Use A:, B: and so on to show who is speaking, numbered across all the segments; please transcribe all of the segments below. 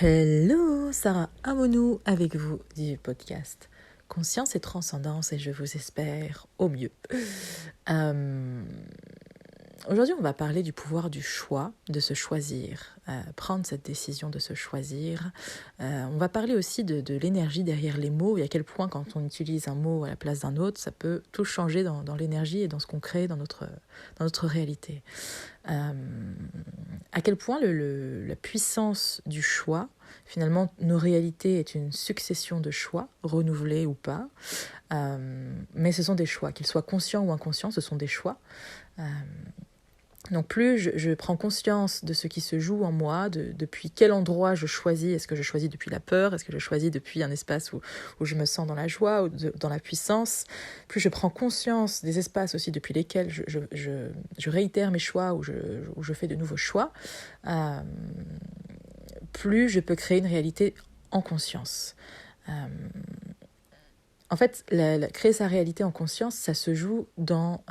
A: Hello, Sarah Amonou avec vous du podcast Conscience et Transcendance et je vous espère au mieux. Aujourd'hui, on va parler du pouvoir du choix, de se choisir, prendre cette décision de se choisir. On va parler aussi de l'énergie derrière les mots et à quel point quand on utilise un mot à la place d'un autre, ça peut tout changer dans l'énergie et dans ce qu'on crée dans notre réalité. À quel point la puissance du choix, finalement, nos réalités est une succession de choix, renouvelés ou pas, mais ce sont des choix, qu'ils soient conscients ou inconscients, ce sont des choix. Donc plus je prends conscience de ce qui se joue en moi, depuis quel endroit je choisis, est-ce que je choisis depuis la peur, est-ce que je choisis depuis un espace où je me sens dans la joie ou dans la puissance, plus je prends conscience des espaces aussi depuis lesquels je réitère mes choix ou je fais de nouveaux choix, plus je peux créer une réalité en conscience. En fait, créer sa réalité en conscience, ça se joue dans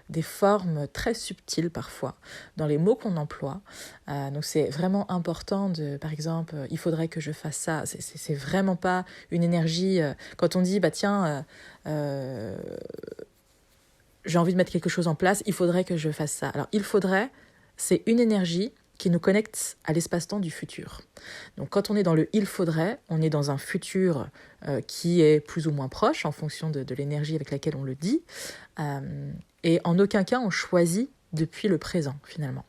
A: des formes très subtiles parfois, dans les mots qu'on emploie. Donc c'est vraiment important par exemple, il faudrait que je fasse ça. C'est vraiment pas une énergie, quand on dit, j'ai envie de mettre quelque chose en place, il faudrait que je fasse ça. Alors il faudrait, c'est une énergie qui nous connecte à l'espace-temps du futur. Donc quand on est dans le « il faudrait », on est dans un futur qui est plus ou moins proche en fonction de l'énergie avec laquelle on le dit. Et en aucun cas, on choisit depuis le présent, finalement.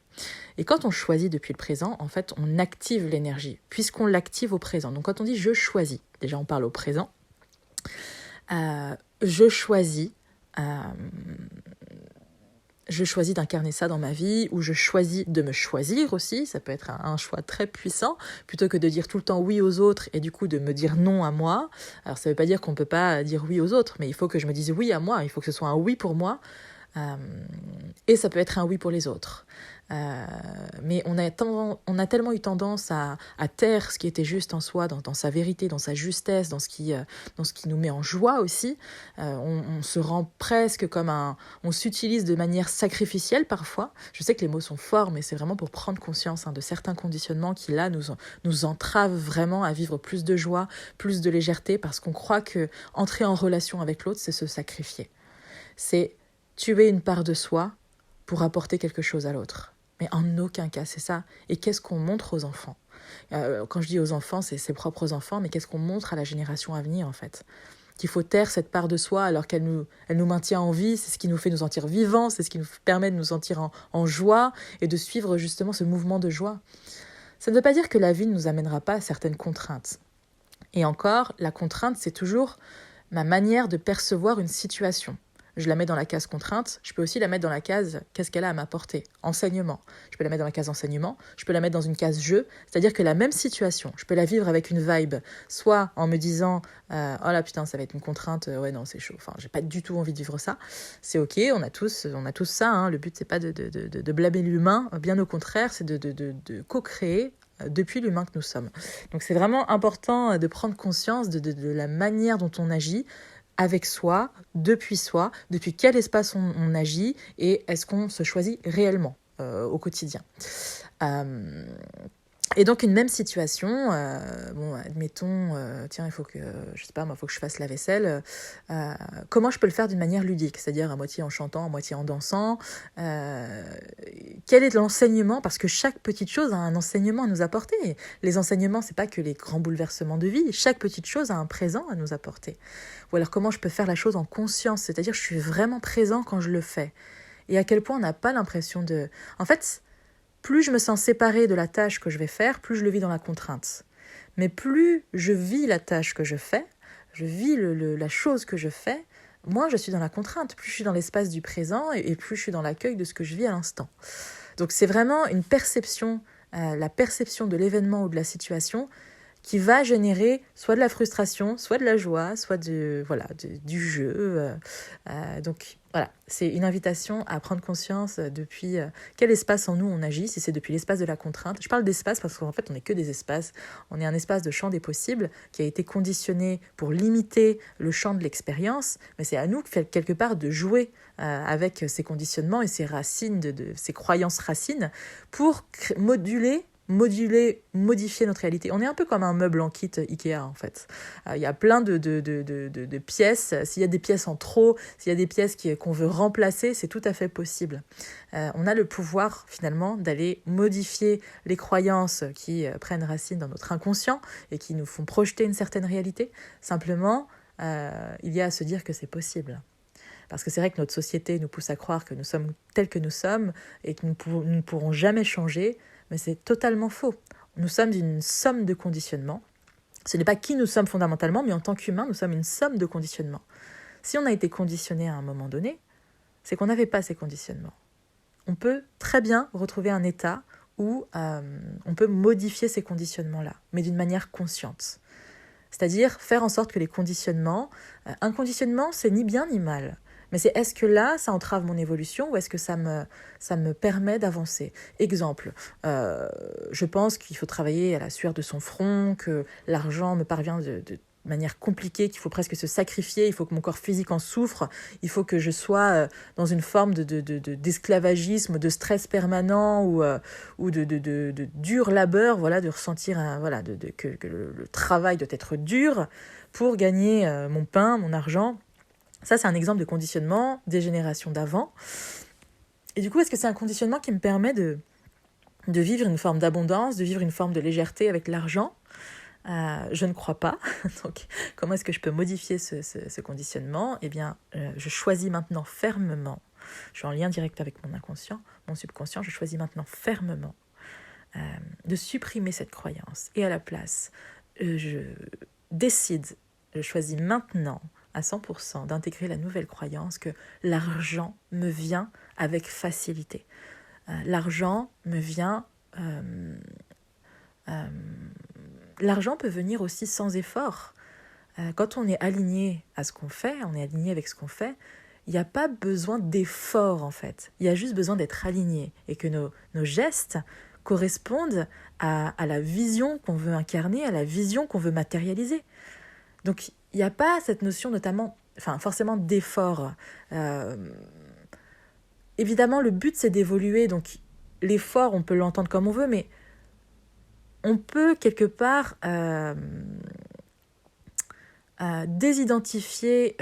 A: Et quand on choisit depuis le présent, en fait, on active l'énergie, puisqu'on l'active au présent. Donc quand on dit « je choisis », déjà on parle au présent. Je choisis d'incarner ça dans ma vie, ou je choisis de me choisir aussi, ça peut être un choix très puissant, plutôt que de dire tout le temps oui aux autres et du coup de me dire non à moi. Alors ça ne veut pas dire qu'on ne peut pas dire oui aux autres, mais il faut que je me dise oui à moi, il faut que ce soit un oui pour moi, et ça peut être un oui pour les autres. Mais on a tellement eu tendance à taire ce qui était juste en soi, dans sa vérité, dans sa justesse, dans ce qui nous met en joie aussi. On se rend presque on s'utilise de manière sacrificielle parfois. Je sais que les mots sont forts, mais c'est vraiment pour prendre conscience de certains conditionnements qui là nous entravent vraiment à vivre plus de joie, plus de légèreté, parce qu'on croit que entrer en relation avec l'autre, c'est se sacrifier. C'est tuer une part de soi pour apporter quelque chose à l'autre. Mais en aucun cas, c'est ça. Et qu'est-ce qu'on montre aux enfants ? Quand je dis aux enfants, c'est ses propres enfants, mais qu'est-ce qu'on montre à la génération à venir, en fait ? Qu'il faut taire cette part de soi alors qu'elle nous maintient en vie, c'est ce qui nous fait nous sentir vivants, c'est ce qui nous permet de nous sentir en joie et de suivre justement ce mouvement de joie. Ça ne veut pas dire que la vie ne nous amènera pas à certaines contraintes. Et encore, la contrainte, c'est toujours ma manière de percevoir une situation. Je la mets dans la case contrainte, je peux aussi la mettre dans la case qu'est-ce qu'elle a à m'apporter, enseignement. Je peux la mettre dans la case enseignement, je peux la mettre dans une case jeu, c'est-à-dire que la même situation, je peux la vivre avec une vibe, soit en me disant oh là putain ça va être une contrainte, ouais non c'est chaud, enfin j'ai pas du tout envie de vivre ça, c'est ok, on a tous ça, hein. Le but c'est pas de blâmer l'humain, bien au contraire c'est de co-créer depuis l'humain que nous sommes. Donc c'est vraiment important de prendre conscience de la manière dont on agit, avec soi, depuis quel espace on agit et est-ce qu'on se choisit réellement au quotidien. Et donc une même situation, admettons, il faut que je fasse la vaisselle, comment je peux le faire d'une manière ludique, c'est-à-dire à moitié en chantant, à moitié en dansant, quel est l'enseignement, parce que chaque petite chose a un enseignement à nous apporter. Les enseignements, c'est pas que les grands bouleversements de vie, chaque petite chose a un présent à nous apporter. Ou alors comment je peux faire la chose en conscience, c'est-à-dire je suis vraiment présent quand je le fais. Et à quel point on n'a pas l'impression de... En fait, plus je me sens séparée de la tâche que je vais faire, plus je le vis dans la contrainte. Mais plus je vis la tâche que je fais, je vis la chose que je fais, moins je suis dans la contrainte, plus je suis dans l'espace du présent et plus je suis dans l'accueil de ce que je vis à l'instant. Donc c'est vraiment une perception, la perception de l'événement ou de la situation qui va générer soit de la frustration, soit de la joie, soit du jeu. Donc voilà, c'est une invitation à prendre conscience depuis quel espace en nous on agit, si c'est depuis l'espace de la contrainte. Je parle d'espace parce qu'en fait on n'est que des espaces, on est un espace de champ des possibles qui a été conditionné pour limiter le champ de l'expérience, mais c'est à nous quelque part de jouer avec ces conditionnements et ces racines, ces croyances racines pour moduler moduler, modifier notre réalité. On est un peu comme un meuble en kit Ikea en fait. Il y a plein de pièces. S'il y a des pièces en trop, s'il y a des pièces qu'on veut remplacer, c'est tout à fait possible. On a le pouvoir finalement d'aller modifier les croyances qui prennent racine dans notre inconscient et qui nous font projeter une certaine réalité. Simplement, il y a à se dire que c'est possible. Parce que c'est vrai que notre société nous pousse à croire que nous sommes tels que nous sommes et que nous ne pourrons jamais changer, mais c'est totalement faux. Nous sommes une somme de conditionnements. Ce n'est pas qui nous sommes fondamentalement, mais en tant qu'humains, nous sommes une somme de conditionnements. Si on a été conditionné à un moment donné, c'est qu'on n'avait pas ces conditionnements. On peut très bien retrouver un état où on peut modifier ces conditionnements-là, mais d'une manière consciente. C'est-à-dire faire en sorte que les conditionnements... un conditionnement, c'est ni bien ni mal. Mais c'est est-ce que là, ça entrave mon évolution ou est-ce que ça me permet d'avancer ? Exemple, je pense qu'il faut travailler à la sueur de son front, que l'argent me parvient de manière compliquée, qu'il faut presque se sacrifier, il faut que mon corps physique en souffre, il faut que je sois dans une forme d'esclavagisme, de stress permanent ou de dur labeur, voilà, de ressentir que le travail doit être dur pour gagner mon pain, mon argent. Ça, c'est un exemple de conditionnement des générations d'avant. Et du coup, est-ce que c'est un conditionnement qui me permet de vivre une forme d'abondance, de vivre une forme de légèreté avec l'argent ? Je ne crois pas. Donc, comment est-ce que je peux modifier ce conditionnement ? Eh bien, je choisis maintenant fermement, je suis en lien direct avec mon inconscient, mon subconscient, je choisis maintenant fermement de supprimer cette croyance. Et à la place, je choisis maintenant à 100% d'intégrer la nouvelle croyance que l'argent me vient avec facilité. L'argent me vient... l'argent peut venir aussi sans effort. Quand on est aligné à ce qu'on fait, on est aligné avec ce qu'on fait, il n'y a pas besoin d'effort en fait. Il y a juste besoin d'être aligné et que nos gestes correspondent à la vision qu'on veut incarner, à la vision qu'on veut matérialiser. Donc, il n'y a pas cette notion forcément d'effort. Évidemment, le but, c'est d'évoluer. Donc, l'effort, on peut l'entendre comme on veut, mais on peut quelque part désidentifier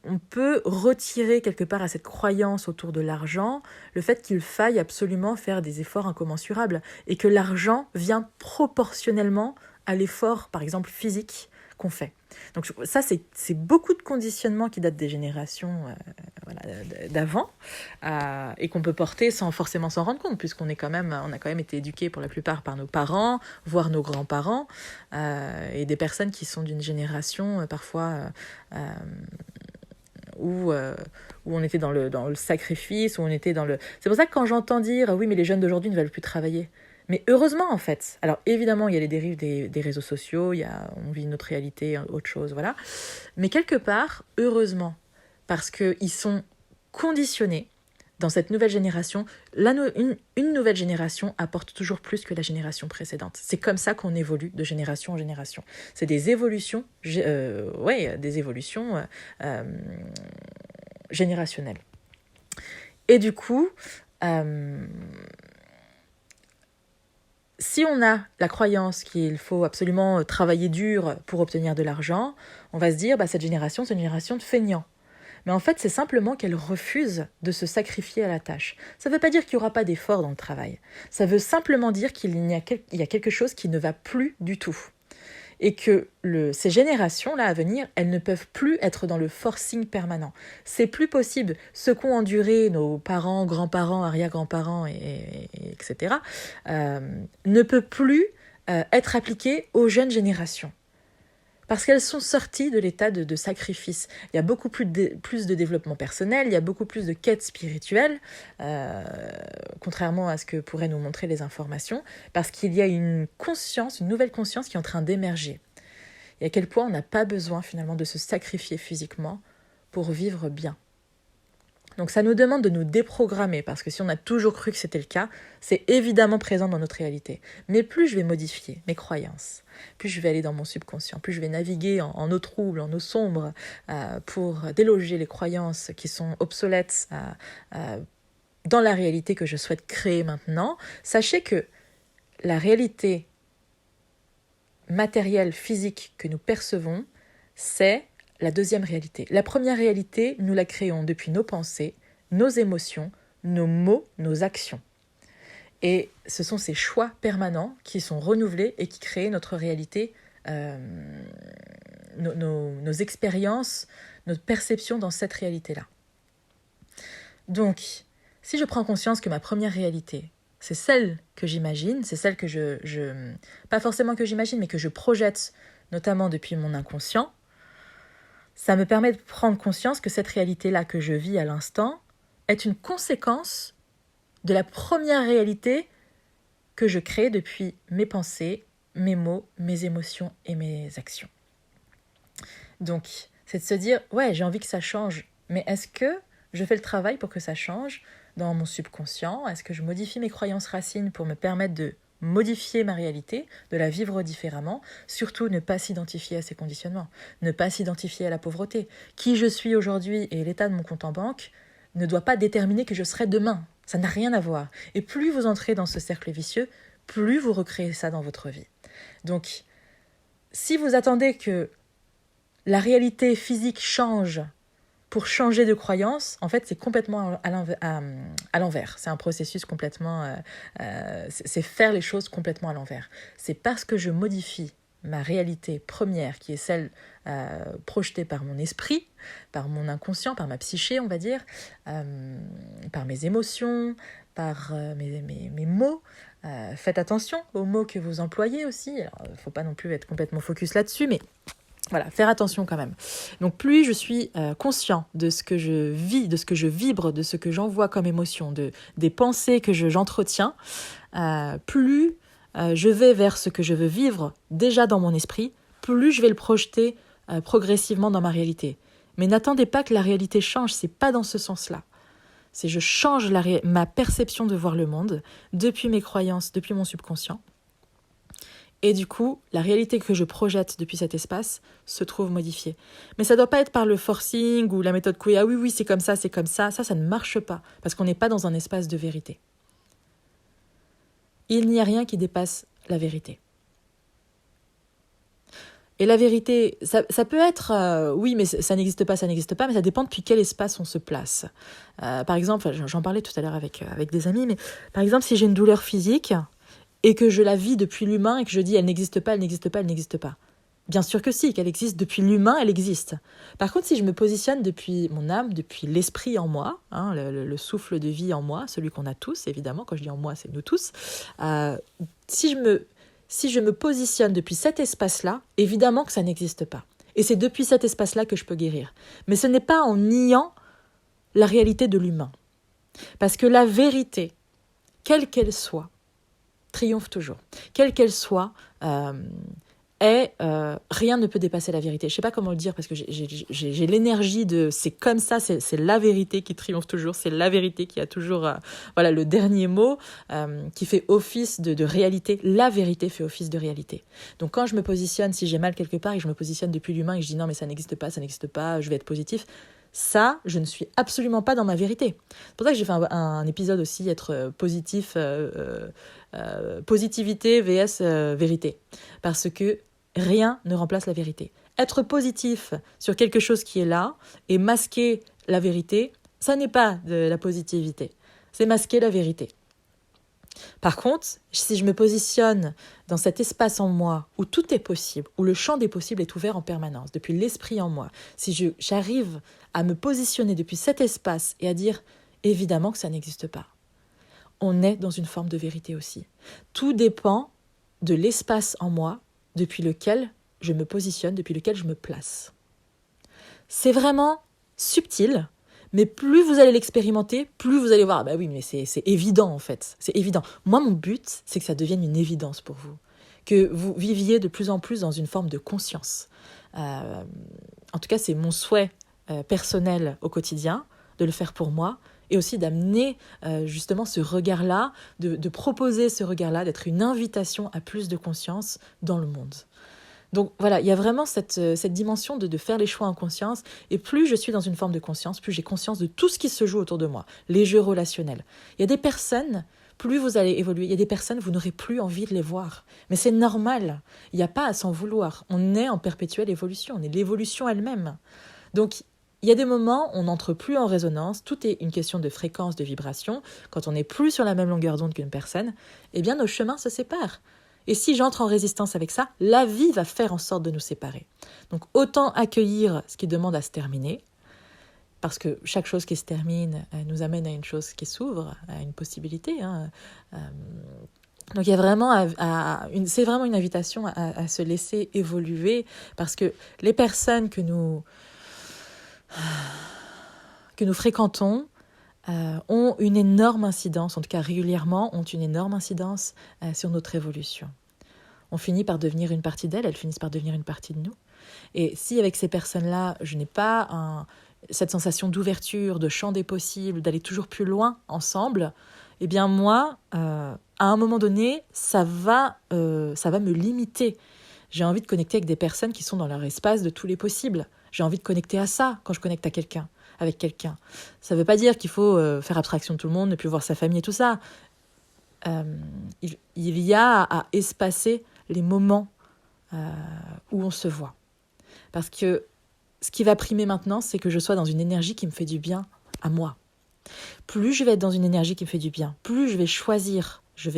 A: on peut retirer quelque part à cette croyance autour de l'argent le fait qu'il faille absolument faire des efforts incommensurables et que l'argent vient proportionnellement à l'effort, par exemple, physique qu'on fait. Donc ça, c'est beaucoup de conditionnements qui datent des générations d'avant et qu'on peut porter sans forcément s'en rendre compte, puisqu'on a quand même été éduqués pour la plupart par nos parents, voire nos grands-parents, et des personnes qui sont d'une génération parfois où on était dans le sacrifice, où on était dans le... C'est pour ça que quand j'entends dire « oui, mais les jeunes d'aujourd'hui ne veulent plus travailler », mais heureusement, en fait. Alors, évidemment, il y a les dérives des réseaux sociaux, on vit une autre réalité, autre chose, voilà. Mais quelque part, heureusement, parce qu'ils sont conditionnés dans cette nouvelle génération. Une nouvelle génération apporte toujours plus que la génération précédente. C'est comme ça qu'on évolue de génération en génération. C'est des évolutions, générationnelles. Et du coup... si on a la croyance qu'il faut absolument travailler dur pour obtenir de l'argent, on va se dire cette génération, c'est une génération de feignants. Mais en fait, c'est simplement qu'elle refuse de se sacrifier à la tâche. Ça ne veut pas dire qu'il n'y aura pas d'effort dans le travail. Ça veut simplement dire qu'il y a quelque chose qui ne va plus du tout. Et que ces générations-là à venir, elles ne peuvent plus être dans le forcing permanent. C'est plus possible. Ce qu'ont enduré nos parents, grands-parents, arrière-grands-parents, etc., ne peut plus être appliqué aux jeunes générations. Parce qu'elles sont sorties de l'état de sacrifice. Il y a beaucoup plus de développement personnel, il y a beaucoup plus de quête spirituelle, contrairement à ce que pourraient nous montrer les informations, parce qu'il y a une nouvelle conscience qui est en train d'émerger. Et à quel point on n'a pas besoin finalement de se sacrifier physiquement pour vivre bien. Donc ça nous demande de nous déprogrammer, parce que si on a toujours cru que c'était le cas, c'est évidemment présent dans notre réalité. Mais plus je vais modifier mes croyances, plus je vais aller dans mon subconscient, plus je vais naviguer en eau trouble, en eau sombre, pour déloger les croyances qui sont obsolètes dans la réalité que je souhaite créer maintenant, sachez que la réalité matérielle, physique que nous percevons, c'est la deuxième réalité. La première réalité, nous la créons depuis nos pensées, nos émotions, nos mots, nos actions. Et ce sont ces choix permanents qui sont renouvelés et qui créent notre réalité, nos expériences, notre perception dans cette réalité-là. Donc, si je prends conscience que ma première réalité, c'est celle que j'imagine, c'est celle que pas forcément que j'imagine, mais que je projette, notamment depuis mon inconscient, ça me permet de prendre conscience que cette réalité-là que je vis à l'instant est une conséquence de la première réalité que je crée depuis mes pensées, mes mots, mes émotions et mes actions. Donc, c'est de se dire, ouais, j'ai envie que ça change, mais est-ce que je fais le travail pour que ça change dans mon subconscient? Est-ce que je modifie mes croyances racines pour me permettre de modifier ma réalité, de la vivre différemment? Surtout, ne pas s'identifier à ces conditionnements, ne pas s'identifier à la pauvreté. Qui je suis aujourd'hui et l'état de mon compte en banque ne doit pas déterminer que je serai demain. Ça n'a rien à voir. Et plus vous entrez dans ce cercle vicieux, plus vous recréez ça dans votre vie. Donc, si vous attendez que la réalité physique change pour changer de croyance, en fait, c'est complètement à l'envers. C'est un processus complètement... c'est faire les choses complètement à l'envers. C'est parce que je modifie ma réalité première, qui est celle projetée par mon esprit, par mon inconscient, par ma psyché, on va dire, par mes émotions, par mes mots. Faites attention aux mots que vous employez aussi. Il ne faut pas non plus être complètement focus là-dessus, mais voilà, faire attention quand même. Donc plus je suis conscient de ce que je vis, de ce que je vibre, de ce que j'envoie comme émotion, des pensées que j'entretiens, plus je vais vers ce que je veux vivre déjà dans mon esprit, plus je vais le projeter progressivement dans ma réalité. Mais n'attendez pas que la réalité change, c'est pas dans ce sens-là. C'est je change ma perception de voir le monde depuis mes croyances, depuis mon subconscient. Et du coup, la réalité que je projette depuis cet espace se trouve modifiée. Mais ça ne doit pas être par le forcing ou la méthode Coué. Ah oui, c'est comme ça, c'est comme ça. Ça ne marche pas parce qu'on n'est pas dans un espace de vérité. Il n'y a rien qui dépasse la vérité. Et la vérité, ça peut être, oui, mais ça n'existe pas, mais ça dépend depuis quel espace on se place. Par exemple, j'en parlais tout à l'heure avec des amis, mais par exemple, si j'ai une douleur physique et que je la vis depuis l'humain et que je dis elle n'existe pas. Bien sûr que si, qu'elle existe depuis l'humain, elle existe. Par contre, si je me positionne depuis mon âme, depuis l'esprit en moi, hein, le souffle de vie en moi, celui qu'on a tous, évidemment, quand je dis en moi, c'est nous tous, si je me positionne depuis cet espace-là, évidemment que ça n'existe pas. Et c'est depuis cet espace-là que je peux guérir. Mais ce n'est pas en niant la réalité de l'humain. Parce que la vérité, quelle qu'elle soit, triomphe toujours. Quelle qu'elle soit, rien ne peut dépasser la vérité. Je ne sais pas comment le dire parce que j'ai l'énergie de c'est comme ça, c'est la vérité qui triomphe toujours, c'est la vérité qui a toujours le dernier mot, qui fait office de réalité. La vérité fait office de réalité. Donc quand je me positionne, si j'ai mal quelque part et je me positionne depuis l'humain et que je dis non mais ça n'existe pas, je vais être positif, ça, je ne suis absolument pas dans ma vérité. C'est pour ça que j'ai fait un épisode aussi, être positif, positivité vs vérité. Parce que rien ne remplace la vérité. Être positif sur quelque chose qui est là et masquer la vérité, ça n'est pas de la positivité. C'est masquer la vérité. Par contre, si je me positionne dans cet espace en moi où tout est possible, où le champ des possibles est ouvert en permanence, depuis l'esprit en moi, si j'arrive à me positionner depuis cet espace et à dire évidemment que ça n'existe pas, on est dans une forme de vérité aussi. Tout dépend de l'espace en moi depuis lequel je me positionne, depuis lequel je me place. C'est vraiment subtil, mais plus vous allez l'expérimenter, plus vous allez voir, oui, mais c'est évident en fait, c'est évident. Moi, mon but, c'est que ça devienne une évidence pour vous, que vous viviez de plus en plus dans une forme de conscience. En tout cas, c'est mon souhait personnel au quotidien, de le faire pour moi, et aussi d'amener justement ce regard-là, de proposer ce regard-là, d'être une invitation à plus de conscience dans le monde. Donc voilà, il y a vraiment cette dimension de faire les choix en conscience, et plus je suis dans une forme de conscience, plus j'ai conscience de tout ce qui se joue autour de moi, les jeux relationnels. Il y a des personnes plus vous allez évoluer. Il y a des personnes, vous n'aurez plus envie de les voir. Mais c'est normal. Il n'y a pas à s'en vouloir. On est en perpétuelle évolution. On est l'évolution elle-même. Donc, il y a des moments où on n'entre plus en résonance. Tout est une question de fréquence, de vibration. Quand on n'est plus sur la même longueur d'onde qu'une personne, eh bien, nos chemins se séparent. Et si j'entre en résistance avec ça, la vie va faire en sorte de nous séparer. Donc, autant accueillir ce qui demande à se terminer, parce que chaque chose qui se termine nous amène à une chose qui s'ouvre, à une possibilité. Donc il y a vraiment c'est vraiment une invitation à se laisser évoluer, parce que les personnes que nous fréquentons ont une énorme incidence, en tout cas régulièrement, ont une énorme incidence sur notre évolution. On finit par devenir une partie d'elles, elles finissent par devenir une partie de nous. Et si avec ces personnes-là, je n'ai pas cette sensation d'ouverture, de champ des possibles, d'aller toujours plus loin ensemble, eh bien moi, à un moment donné, ça va me limiter. J'ai envie de connecter avec des personnes qui sont dans leur espace de tous les possibles. J'ai envie de connecter à ça quand je connecte avec quelqu'un. Ça ne veut pas dire qu'il faut faire abstraction de tout le monde, ne plus voir sa famille et tout ça. Il y a à espacer les moments où on se voit. Parce que ce qui va primer maintenant, c'est que je sois dans une énergie qui me fait du bien à moi. Plus je vais être dans une énergie qui me fait du bien, plus je vais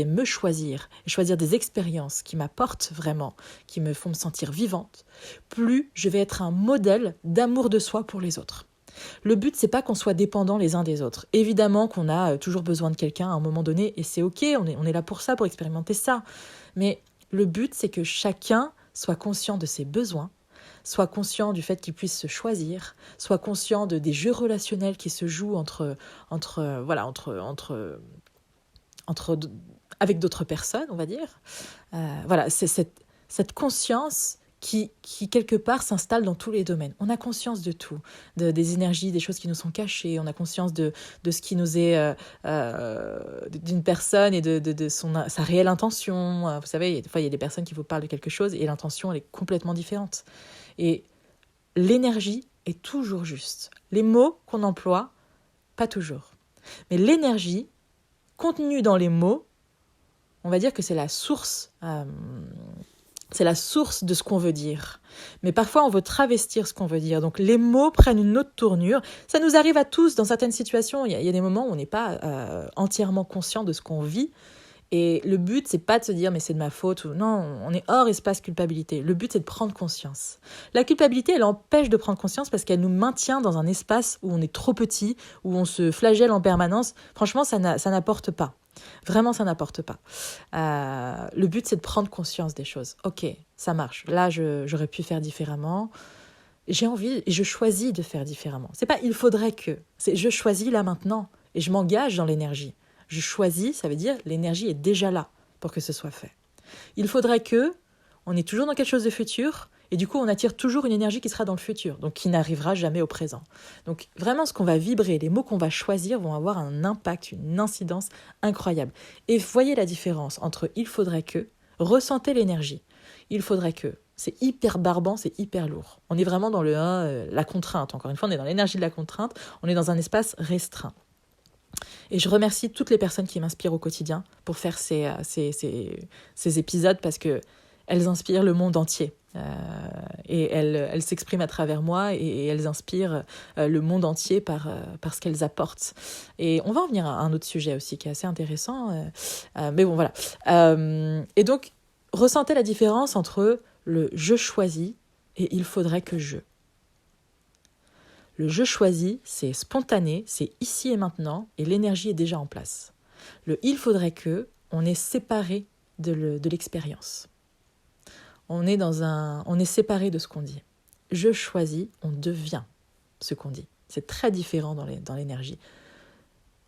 A: me choisir et choisir des expériences qui m'apportent vraiment, qui me font me sentir vivante, plus je vais être un modèle d'amour de soi pour les autres. Le but, c'est pas qu'on soit dépendants les uns des autres. Évidemment qu'on a toujours besoin de quelqu'un à un moment donné, et c'est ok, on est là pour ça, pour expérimenter ça. Mais le but, c'est que chacun soit conscient de ses besoins, soit conscient du fait qu'il puisse se choisir, soit conscient des jeux relationnels qui se jouent avec d'autres personnes, on va dire. C'est cette conscience qui quelque part s'installe dans tous les domaines. On a conscience de tout, des énergies, des choses qui nous sont cachées, on a conscience de ce qui nous est d'une personne et de sa réelle intention. Vous savez, des fois, il y a des personnes qui vous parlent de quelque chose et l'intention, elle est complètement différente. Et l'énergie est toujours juste. Les mots qu'on emploie, pas toujours. Mais l'énergie contenue dans les mots, on va dire que c'est la source de ce qu'on veut dire. Mais parfois, on veut travestir ce qu'on veut dire. Donc, les mots prennent une autre tournure. Ça nous arrive à tous dans certaines situations. Il y a des moments où on n'est pas entièrement conscient de ce qu'on vit. Et le but, c'est pas de se dire « mais c'est de ma faute » ou non, on est hors espace culpabilité. Le but, c'est de prendre conscience. La culpabilité, elle empêche de prendre conscience parce qu'elle nous maintient dans un espace où on est trop petit, où on se flagelle en permanence. Franchement, ça n'apporte pas. Vraiment, ça n'apporte pas. Le but, c'est de prendre conscience des choses. Ok, ça marche. Là, j'aurais pu faire différemment. J'ai envie et je choisis de faire différemment. C'est pas « il faudrait que ». C'est « je choisis là maintenant » et je m'engage dans l'énergie. Je choisis, ça veut dire l'énergie est déjà là pour que ce soit fait. Il faudrait que, on est toujours dans quelque chose de futur, et du coup on attire toujours une énergie qui sera dans le futur, donc qui n'arrivera jamais au présent. Donc vraiment ce qu'on va vibrer, les mots qu'on va choisir vont avoir un impact, une incidence incroyable. Et voyez la différence entre il faudrait que, ressentez l'énergie, il faudrait que, c'est hyper barbant, c'est hyper lourd. On est vraiment dans la contrainte, encore une fois on est dans l'énergie de la contrainte, on est dans un espace restreint. Et je remercie toutes les personnes qui m'inspirent au quotidien pour faire ces épisodes parce qu'elles inspirent le monde entier. Et elles s'expriment à travers moi et elles inspirent le monde entier par ce qu'elles apportent. Et on va en venir à un autre sujet aussi qui est assez intéressant. Mais bon, voilà. Et donc, ressentez la différence entre le « je choisis » et « il faudrait que je ». Le « je choisis », c'est spontané, c'est ici et maintenant, et l'énergie est déjà en place. Le « il faudrait que », on est séparé de l'expérience. On est séparé de ce qu'on dit. Je choisis, on devient ce qu'on dit. C'est très différent dans l'énergie.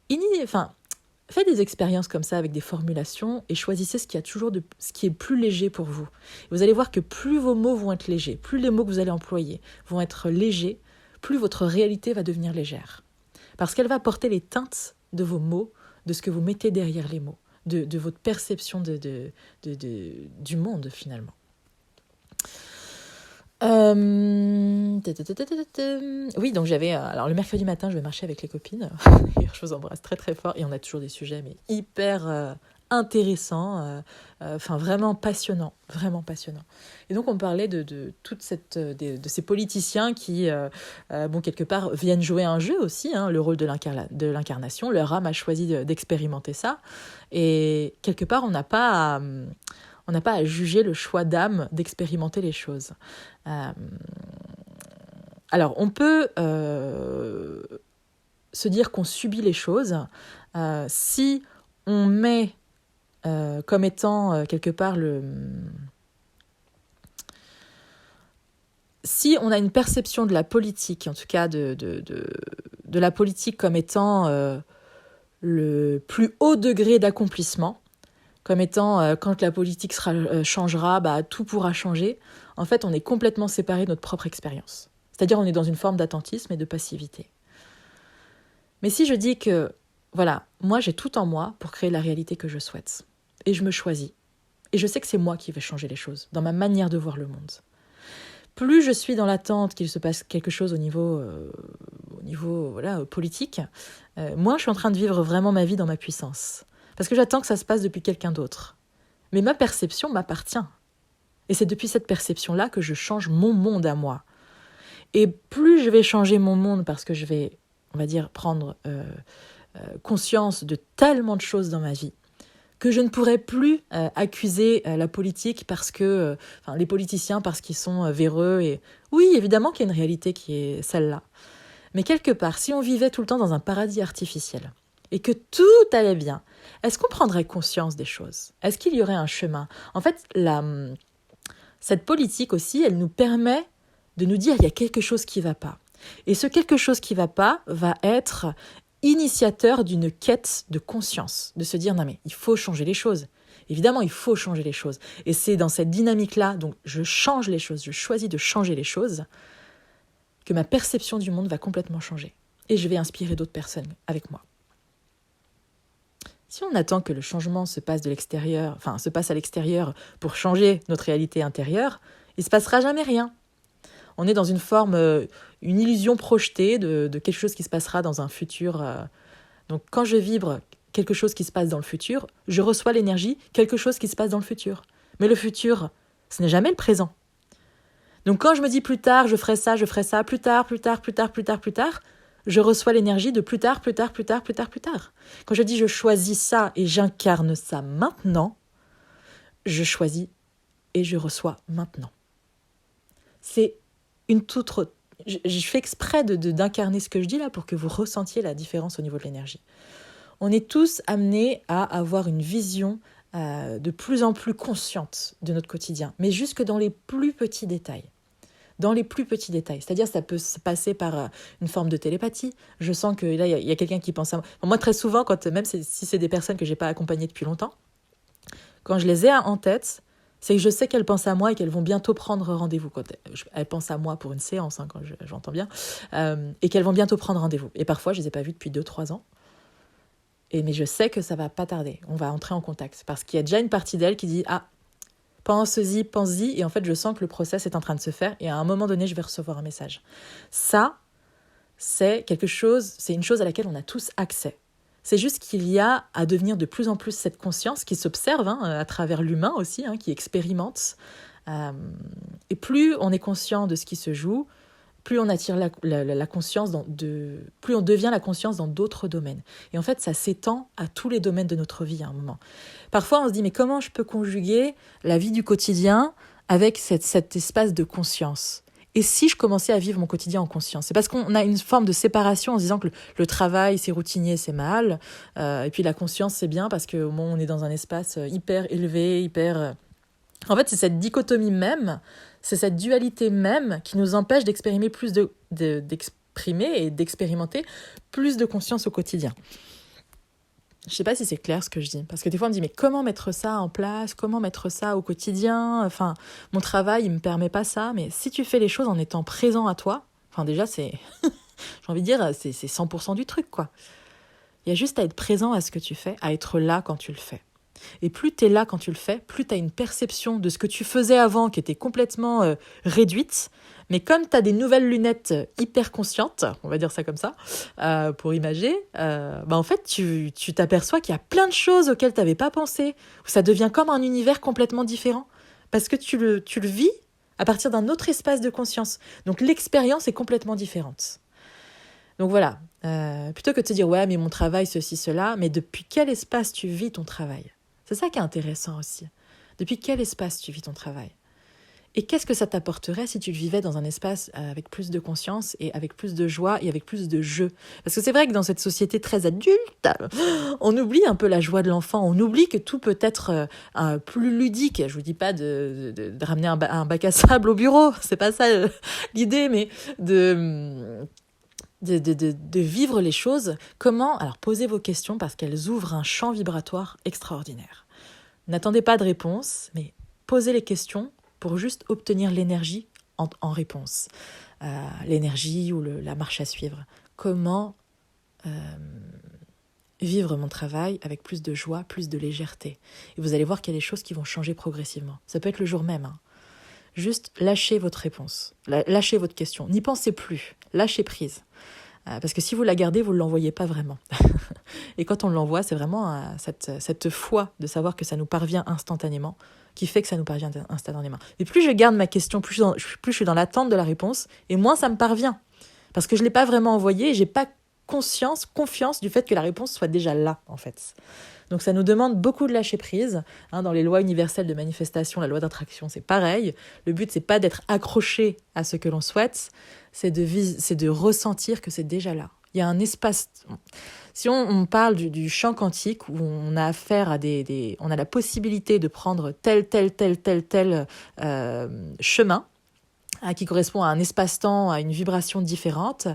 A: Faites des expériences comme ça avec des formulations et choisissez ce qui est plus léger pour vous. Vous allez voir que plus vos mots vont être légers, plus les mots que vous allez employer vont être légers, plus votre réalité va devenir légère. Parce qu'elle va porter les teintes de vos mots, de ce que vous mettez derrière les mots, de votre perception du monde finalement. Oui, donc j'avais... alors le mercredi matin, je vais marcher avec les copines. D'ailleurs, je vous embrasse très très fort. Et on a toujours des sujets mais hyper intéressants. Enfin, vraiment passionnants. Vraiment passionnants. Et donc, on parlait de toute de ces politiciens qui, bon, quelque part, viennent jouer un jeu aussi, hein, le rôle de l'incarnation. Leur âme a choisi d'expérimenter ça. Et quelque part, on n'a pas à juger le choix d'âme d'expérimenter les choses. Euh, alors, on peut se dire qu'on subit les choses si on met comme étant quelque part si on a une perception de la politique, en tout cas de la politique comme étant le plus haut degré d'accomplissement, comme étant quand la politique changera, bah, tout pourra changer. En fait, on est complètement séparé de notre propre expérience. C'est-à-dire on est dans une forme d'attentisme et de passivité. Mais si je dis que, voilà, moi j'ai tout en moi pour créer la réalité que je souhaite, et je me choisis, et je sais que c'est moi qui vais changer les choses, dans ma manière de voir le monde. Plus je suis dans l'attente qu'il se passe quelque chose au niveau voilà, politique, moins je suis en train de vivre vraiment ma vie dans ma puissance. Parce que j'attends que ça se passe depuis quelqu'un d'autre. Mais ma perception m'appartient. Et c'est depuis cette perception-là que je change mon monde à moi. Et plus je vais changer mon monde parce que je vais, on va dire, prendre conscience de tellement de choses dans ma vie, que je ne pourrai plus accuser la politique parce que, enfin, les politiciens parce qu'ils sont véreux. Et oui, évidemment qu'il y a une réalité qui est celle-là. Mais quelque part, si on vivait tout le temps dans un paradis artificiel et que tout allait bien, est-ce qu'on prendrait conscience des choses? Est-ce qu'il y aurait un chemin? En fait, cette politique aussi, elle nous permet de nous dire il y a quelque chose qui ne va pas. Et ce quelque chose qui ne va pas va être initiateur d'une quête de conscience, de se dire non mais il faut changer les choses. Évidemment, il faut changer les choses. Et c'est dans cette dynamique-là, donc je change les choses, je choisis de changer les choses, que ma perception du monde va complètement changer. Et je vais inspirer d'autres personnes avec moi. Si on attend que le changement se passe se passe à l'extérieur pour changer notre réalité intérieure, il ne se passera jamais rien. On est dans une forme, une illusion projetée de quelque chose qui se passera dans un futur. Donc quand je vibre quelque chose qui se passe dans le futur, je reçois l'énergie quelque chose qui se passe dans le futur. Mais le futur, ce n'est jamais le présent. Donc quand je me dis plus tard, je ferai ça, plus tard, je reçois l'énergie de plus tard. Quand je dis je choisis ça et j'incarne ça maintenant, je choisis et je reçois maintenant. C'est une toute autre... Je fais exprès d'incarner ce que je dis là pour que vous ressentiez la différence au niveau de l'énergie. On est tous amenés à avoir une vision de plus en plus consciente de notre quotidien, mais jusque dans les plus petits détails. C'est-à-dire ça peut se passer par une forme de télépathie. Je sens que là, il y a quelqu'un qui pense à moi. Moi, très souvent, même si c'est des personnes que je n'ai pas accompagnées depuis longtemps, quand je les ai en tête, c'est que je sais qu'elles pensent à moi et qu'elles vont bientôt prendre rendez-vous. Elles pensent à moi pour une séance, quand j'entends bien, et qu'elles vont bientôt prendre rendez-vous. Et parfois, je ne les ai pas vues depuis 2-3 ans. Mais je sais que ça ne va pas tarder. On va entrer en contact. Parce qu'il y a déjà une partie d'elle qui dit « Ah, pense-y, et en fait, je sens que le process est en train de se faire, et à un moment donné, je vais recevoir un message. » Ça, c'est une chose à laquelle on a tous accès. C'est juste qu'il y a à devenir de plus en plus cette conscience qui s'observe à travers l'humain aussi, qui expérimente. Et plus on est conscient de ce qui se joue, plus on attire la conscience plus on devient la conscience dans d'autres domaines. Et en fait, ça s'étend à tous les domaines de notre vie à un moment. Parfois, on se dit, mais comment je peux conjuguer la vie du quotidien avec cet espace de conscience ? Et si je commençais à vivre mon quotidien en conscience ? C'est parce qu'on a une forme de séparation en se disant que le travail, c'est routinier, c'est mal. Et puis la conscience, c'est bien parce qu'au moment où on est dans un espace hyper élevé, En fait, c'est cette dichotomie même, c'est cette dualité même qui nous empêche d'exprimer d'exprimer et d'expérimenter plus de conscience au quotidien. Je ne sais pas si c'est clair ce que je dis, parce que des fois on me dit mais comment mettre ça en place, comment mettre ça au quotidien, enfin mon travail il me permet pas ça, mais si tu fais les choses en étant présent à toi, enfin déjà c'est, j'ai envie de dire c'est 100% du truc quoi. Il y a juste à être présent à ce que tu fais, à être là quand tu le fais. Et plus tu es là quand tu le fais, plus tu as une perception de ce que tu faisais avant qui était complètement réduite. Mais comme tu as des nouvelles lunettes hyper conscientes, on va dire ça comme ça, pour imager, en fait, tu t'aperçois qu'il y a plein de choses auxquelles tu n'avais pas pensé, où ça devient comme un univers complètement différent. Parce que tu le vis à partir d'un autre espace de conscience. Donc l'expérience est complètement différente. Donc voilà, plutôt que de te dire « ouais, mais mon travail, ceci, cela », mais depuis quel espace tu vis ton travail ? C'est ça qui est intéressant aussi. Depuis quel espace tu vis ton travail ? Et qu'est-ce que ça t'apporterait si tu le vivais dans un espace avec plus de conscience et avec plus de joie et avec plus de jeu ? Parce que c'est vrai que dans cette société très adulte, on oublie un peu la joie de l'enfant. On oublie que tout peut être plus ludique. Je vous dis pas de ramener un bac à sable au bureau. C'est pas ça l'idée, mais de vivre les choses. Comment ? Alors, posez vos questions parce qu'elles ouvrent un champ vibratoire extraordinaire. N'attendez pas de réponse, mais posez les questions pour juste obtenir l'énergie en réponse. L'énergie ou la marche à suivre. Comment vivre mon travail avec plus de joie, plus de légèreté. Et vous allez voir qu'il y a des choses qui vont changer progressivement. Ça peut être le jour même. Juste lâchez votre réponse, lâchez votre question. N'y pensez plus, lâchez prise. Parce que si vous la gardez, vous ne l'envoyez pas vraiment. Et quand on l'envoie, c'est vraiment cette foi de savoir que ça nous parvient instantanément qui fait que ça nous parvient instantanément. Et plus je garde ma question, plus je suis dans l'attente de la réponse, et moins ça me parvient. Parce que je ne l'ai pas vraiment envoyée et je n'ai pas confiance du fait que la réponse soit déjà là, en fait. Donc ça nous demande beaucoup de lâcher prise. Dans les lois universelles de manifestation, la loi d'attraction, c'est pareil. Le but, c'est pas d'être accroché à ce que l'on souhaite, c'est de ressentir que c'est déjà là. Il y a un espace. Si on parle du champ quantique où on a affaire à on a la possibilité de prendre tel chemin, qui correspond à un espace-temps, à une vibration différente,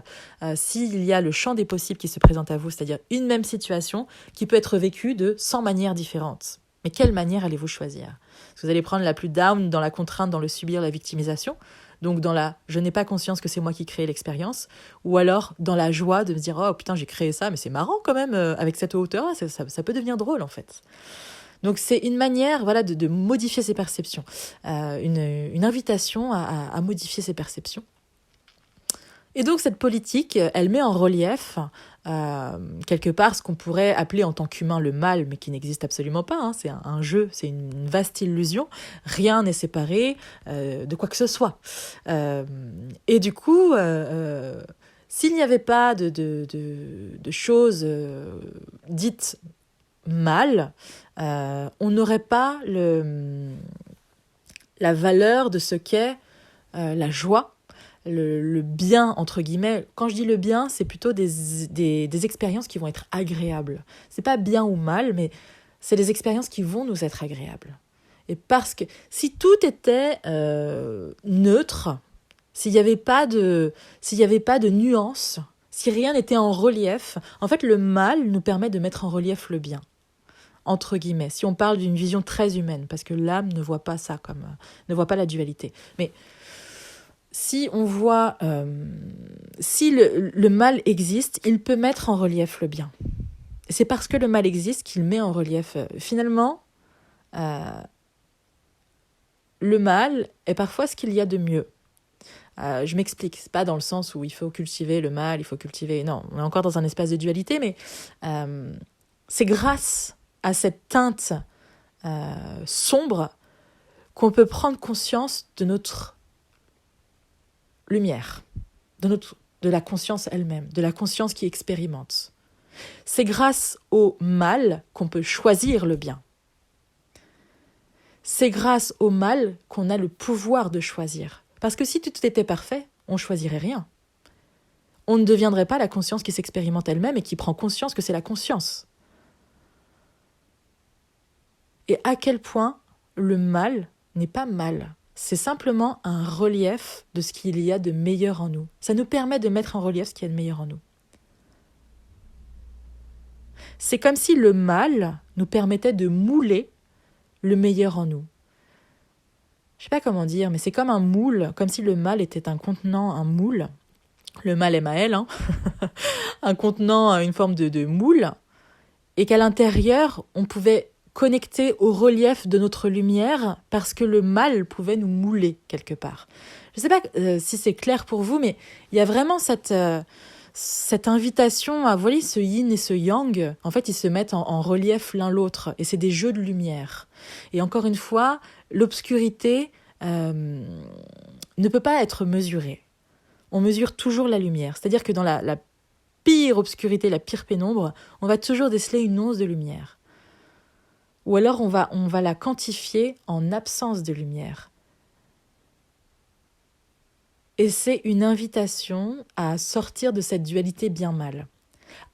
A: s'il y a le champ des possibles qui se présente à vous, c'est-à-dire une même situation qui peut être vécue de 100 manières différentes. Mais quelle manière allez-vous choisir ? Est-ce que vous allez prendre la plus down dans la contrainte, dans le subir, la victimisation, donc dans la « je n'ai pas conscience que c'est moi qui crée l'expérience », ou alors dans la joie de me dire « oh putain, j'ai créé ça, mais c'est marrant quand même, avec cette hauteur, ça peut devenir drôle en fait ». Donc c'est une manière de modifier ses perceptions, une invitation à modifier ses perceptions. Et donc cette politique, elle met en relief quelque part ce qu'on pourrait appeler en tant qu'humain le mal, mais qui n'existe absolument pas. C'est un jeu, c'est une vaste illusion. Rien n'est séparé de quoi que ce soit. Et du coup, s'il n'y avait pas de choses dites mal, on n'aurait pas la valeur de ce qu'est la joie, le bien, entre guillemets. Quand je dis le bien, c'est plutôt des expériences qui vont être agréables. C'est pas bien ou mal, mais c'est des expériences qui vont nous être agréables. Et parce que si tout était neutre, s'il n'y avait pas de nuances, si rien n'était en relief, en fait, le mal nous permet de mettre en relief le bien. Entre guillemets, si on parle d'une vision très humaine, parce que l'âme ne voit pas ça ne voit pas la dualité. Mais si on voit, si le mal existe, il peut mettre en relief le bien. Et c'est parce que le mal existe qu'il met en relief. Finalement, le mal est parfois ce qu'il y a de mieux. Je m'explique, c'est pas dans le sens où il faut cultiver le mal, il faut cultiver... Non, on est encore dans un espace de dualité, mais c'est grâce à cette teinte sombre qu'on peut prendre conscience de notre lumière, de la conscience elle-même, de la conscience qui expérimente. C'est grâce au mal qu'on peut choisir le bien. C'est grâce au mal qu'on a le pouvoir de choisir. Parce que si tout était parfait, on ne choisirait rien. On ne deviendrait pas la conscience qui s'expérimente elle-même et qui prend conscience que c'est la conscience. Et à quel point le mal n'est pas mal. C'est simplement un relief de ce qu'il y a de meilleur en nous. Ça nous permet de mettre en relief ce qu'il y a de meilleur en nous. C'est comme si le mal nous permettait de mouler le meilleur en nous. Je ne sais pas comment dire, mais c'est comme un moule, comme si le mal était un contenant, un moule. Le mal M-A-L, un contenant, une forme de moule. Et qu'à l'intérieur, on pouvait connectés au relief de notre lumière parce que le mal pouvait nous mouler quelque part. Je ne sais pas si c'est clair pour vous, mais il y a vraiment cette invitation à voir ce yin et ce yang. En fait, ils se mettent en relief l'un l'autre et c'est des jeux de lumière. Et encore une fois, l'obscurité ne peut pas être mesurée. On mesure toujours la lumière. C'est-à-dire que dans la pire obscurité, la pire pénombre, on va toujours déceler une once de lumière. Ou alors on va la quantifier en absence de lumière. Et c'est une invitation à sortir de cette dualité bien-mal.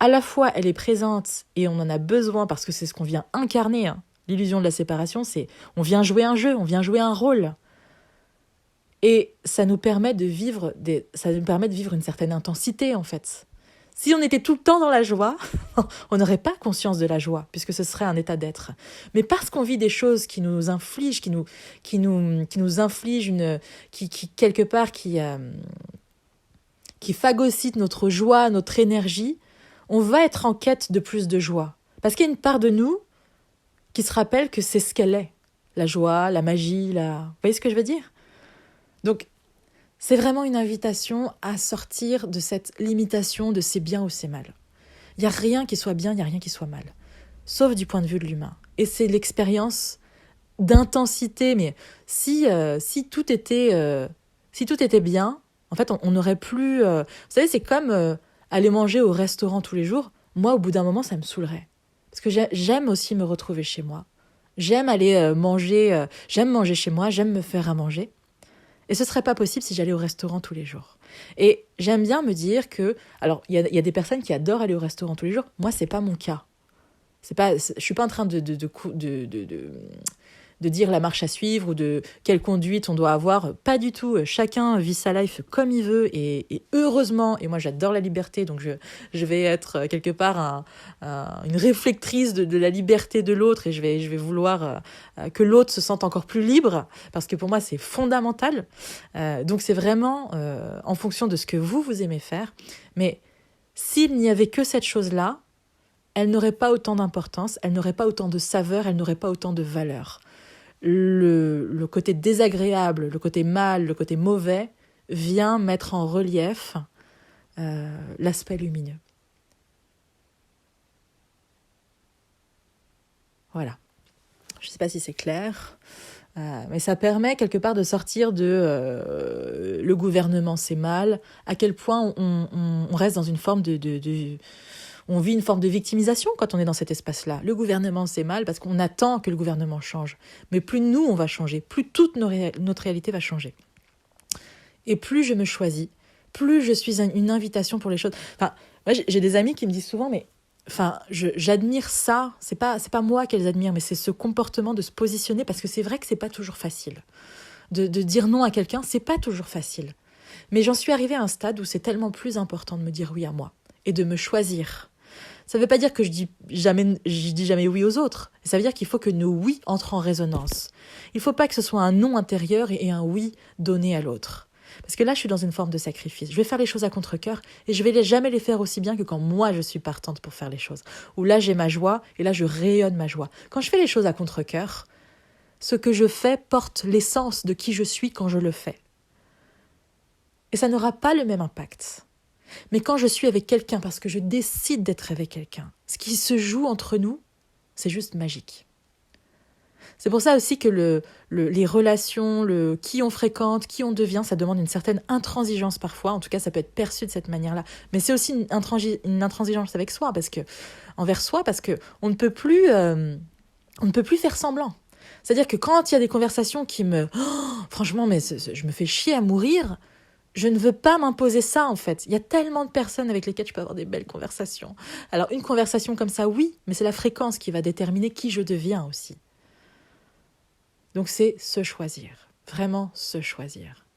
A: À la fois, elle est présente et on en a besoin parce que c'est ce qu'on vient incarner. L'illusion de la séparation, c'est on vient jouer un jeu, on vient jouer un rôle. Et ça nous permet de vivre une certaine intensité, en fait. Si on était tout le temps dans la joie, on n'aurait pas conscience de la joie, puisque ce serait un état d'être. Mais parce qu'on vit des choses qui nous infligent, qui nous infligent quelque part, qui phagocytent notre joie, notre énergie, on va être en quête de plus de joie. Parce qu'il y a une part de nous qui se rappelle que c'est ce qu'elle est. La joie, la magie, Vous voyez ce que je veux dire ? Donc, c'est vraiment une invitation à sortir de cette limitation de c'est bien ou c'est mal. Il n'y a rien qui soit bien, il n'y a rien qui soit mal. Sauf du point de vue de l'humain. Et c'est l'expérience d'intensité. Mais si tout était bien, en fait, on n'aurait plus... vous savez, c'est comme aller manger au restaurant tous les jours. Moi, au bout d'un moment, ça me saoulerait. Parce que j'aime aussi me retrouver chez moi. J'aime aller manger. J'aime manger chez moi, j'aime me faire à manger. Et ce ne serait pas possible si j'allais au restaurant tous les jours. Et j'aime bien me dire que... Alors, il y a des personnes qui adorent aller au restaurant tous les jours. Moi, ce n'est pas mon cas. Je ne suis pas en train de dire la marche à suivre ou de quelle conduite on doit avoir. Pas du tout. Chacun vit sa life comme il veut et heureusement. Et moi, j'adore la liberté. Donc, je vais être quelque part une réflectrice de la liberté de l'autre et je vais vouloir que l'autre se sente encore plus libre parce que pour moi, c'est fondamental. Donc, c'est vraiment en fonction de ce que vous aimez faire. Mais s'il n'y avait que cette chose-là, elle n'aurait pas autant d'importance, elle n'aurait pas autant de saveur, elle n'aurait pas autant de valeur. Le côté désagréable, le côté mal, le côté mauvais vient mettre en relief l'aspect lumineux. Voilà. Je ne sais pas si c'est clair, mais ça permet quelque part de sortir de le gouvernement c'est mal, à quel point on reste dans une forme on vit une forme de victimisation quand on est dans cet espace-là. Le gouvernement, c'est mal parce qu'on attend que le gouvernement change. Mais plus nous, on va changer, plus toute notre réalité va changer. Et plus je me choisis, plus je suis une invitation pour les choses. Enfin, moi, j'ai des amis qui me disent souvent, mais j'admire ça. C'est pas moi qu'elles admirent, mais c'est ce comportement de se positionner parce que c'est vrai que c'est pas toujours facile. De dire non à quelqu'un, c'est pas toujours facile. Mais j'en suis arrivée à un stade où c'est tellement plus important de me dire oui à moi et de me choisir. Ça ne veut pas dire que je dis jamais oui aux autres. Ça veut dire qu'il faut que nos oui entrent en résonance. Il ne faut pas que ce soit un non intérieur et un oui donné à l'autre. Parce que là, je suis dans une forme de sacrifice. Je vais faire les choses à contre-cœur et je ne vais jamais les faire aussi bien que quand moi, je suis partante pour faire les choses. Où là, j'ai ma joie et là, je rayonne ma joie. Quand je fais les choses à contre-cœur, ce que je fais porte l'essence de qui je suis quand je le fais. Et ça n'aura pas le même impact. Mais quand je suis avec quelqu'un, parce que je décide d'être avec quelqu'un, ce qui se joue entre nous, c'est juste magique. C'est pour ça aussi que les relations, qui on fréquente, qui on devient, ça demande une certaine intransigeance parfois. En tout cas, ça peut être perçu de cette manière-là. Mais c'est aussi une intransigeance avec soi, envers soi, parce que on ne peut plus faire semblant. C'est-à-dire que quand il y a des conversations qui franchement, mais je me fais chier à mourir. Je ne veux pas m'imposer ça, en fait. Il y a tellement de personnes avec lesquelles je peux avoir des belles conversations. Alors, une conversation comme ça, oui, mais c'est la fréquence qui va déterminer qui je deviens aussi. Donc, c'est se choisir. Vraiment se choisir.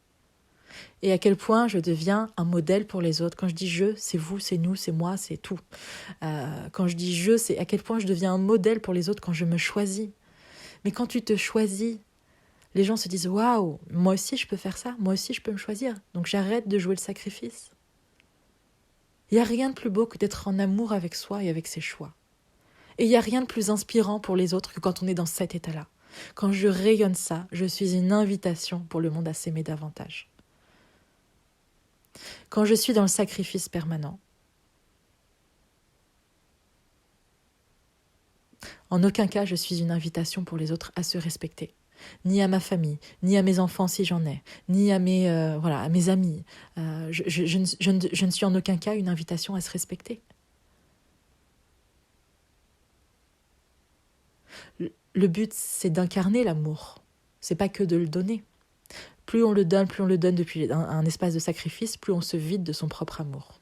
A: Et à quel point je deviens un modèle pour les autres. Quand je dis je, c'est vous, c'est nous, c'est moi, c'est tout. Quand je dis je, c'est à quel point je deviens un modèle pour les autres quand je me choisis. Mais quand tu te choisis, les gens se disent « Waouh, moi aussi je peux faire ça, moi aussi je peux me choisir. » Donc j'arrête de jouer le sacrifice. Il n'y a rien de plus beau que d'être en amour avec soi et avec ses choix. Et il n'y a rien de plus inspirant pour les autres que quand on est dans cet état-là. Quand je rayonne ça, je suis une invitation pour le monde à s'aimer davantage. Quand je suis dans le sacrifice permanent, en aucun cas je suis une invitation pour les autres à se respecter. Ni à ma famille, ni à mes enfants si j'en ai, ni à à mes amis. Je ne suis en aucun cas une invitation à se respecter. Le but, c'est d'incarner l'amour. C'est pas que de le donner. Plus on le donne depuis un espace de sacrifice, plus on se vide de son propre amour.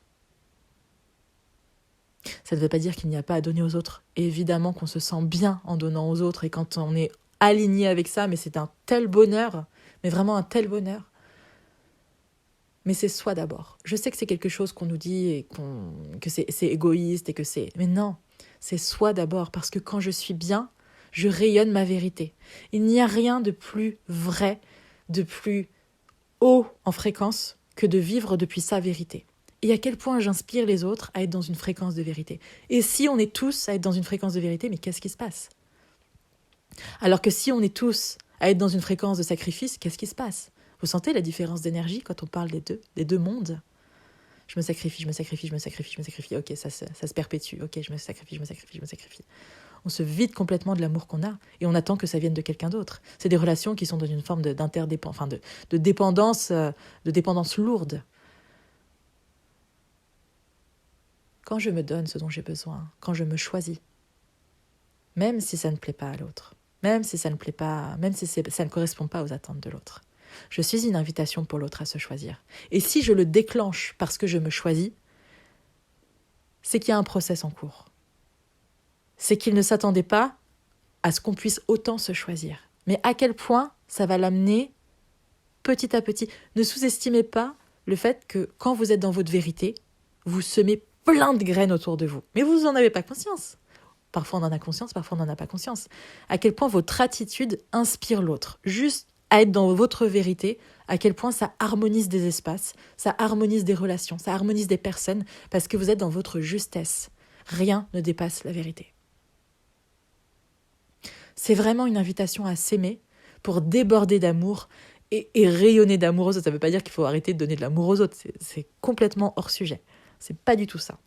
A: Ça ne veut pas dire qu'il n'y a pas à donner aux autres. Et évidemment qu'on se sent bien en donnant aux autres et quand on est aligné avec ça, mais c'est un tel bonheur, mais vraiment un tel bonheur. Mais c'est soi d'abord. Je sais que c'est quelque chose qu'on nous dit et que c'est égoïste et que c'est... Mais non, c'est soi d'abord parce que quand je suis bien, je rayonne ma vérité. Il n'y a rien de plus vrai, de plus haut en fréquence que de vivre depuis sa vérité. Et à quel point j'inspire les autres à être dans une fréquence de vérité. Et si on est tous à être dans une fréquence de vérité, mais qu'est-ce qui se passe ? Alors que si on est tous à être dans une fréquence de sacrifice, qu'est-ce qui se passe ? Vous sentez la différence d'énergie quand on parle des deux mondes ? Je me sacrifie. Ok, ça se perpétue. Ok, je me sacrifie. On se vide complètement de l'amour qu'on a et on attend que ça vienne de quelqu'un d'autre. C'est des relations qui sont dans une forme de dépendance lourde. Quand je me donne ce dont j'ai besoin, quand je me choisis, même si ça ne plaît pas à l'autre, même si ça ne correspond pas aux attentes de l'autre, je suis une invitation pour l'autre à se choisir. Et si je le déclenche parce que je me choisis, c'est qu'il y a un process en cours. C'est qu'il ne s'attendait pas à ce qu'on puisse autant se choisir. Mais à quel point ça va l'amener petit à petit. Ne sous-estimez pas le fait que quand vous êtes dans votre vérité, vous semez plein de graines autour de vous. Mais vous n'en avez pas conscience. Parfois on en a conscience, parfois on n'en a pas conscience. À quel point votre attitude inspire l'autre. Juste à être dans votre vérité, à quel point ça harmonise des espaces, ça harmonise des relations, ça harmonise des personnes, parce que vous êtes dans votre justesse. Rien ne dépasse la vérité. C'est vraiment une invitation à s'aimer pour déborder d'amour et rayonner d'amour aux autres. Ça ne veut pas dire qu'il faut arrêter de donner de l'amour aux autres. C'est complètement hors sujet. C'est pas du tout ça.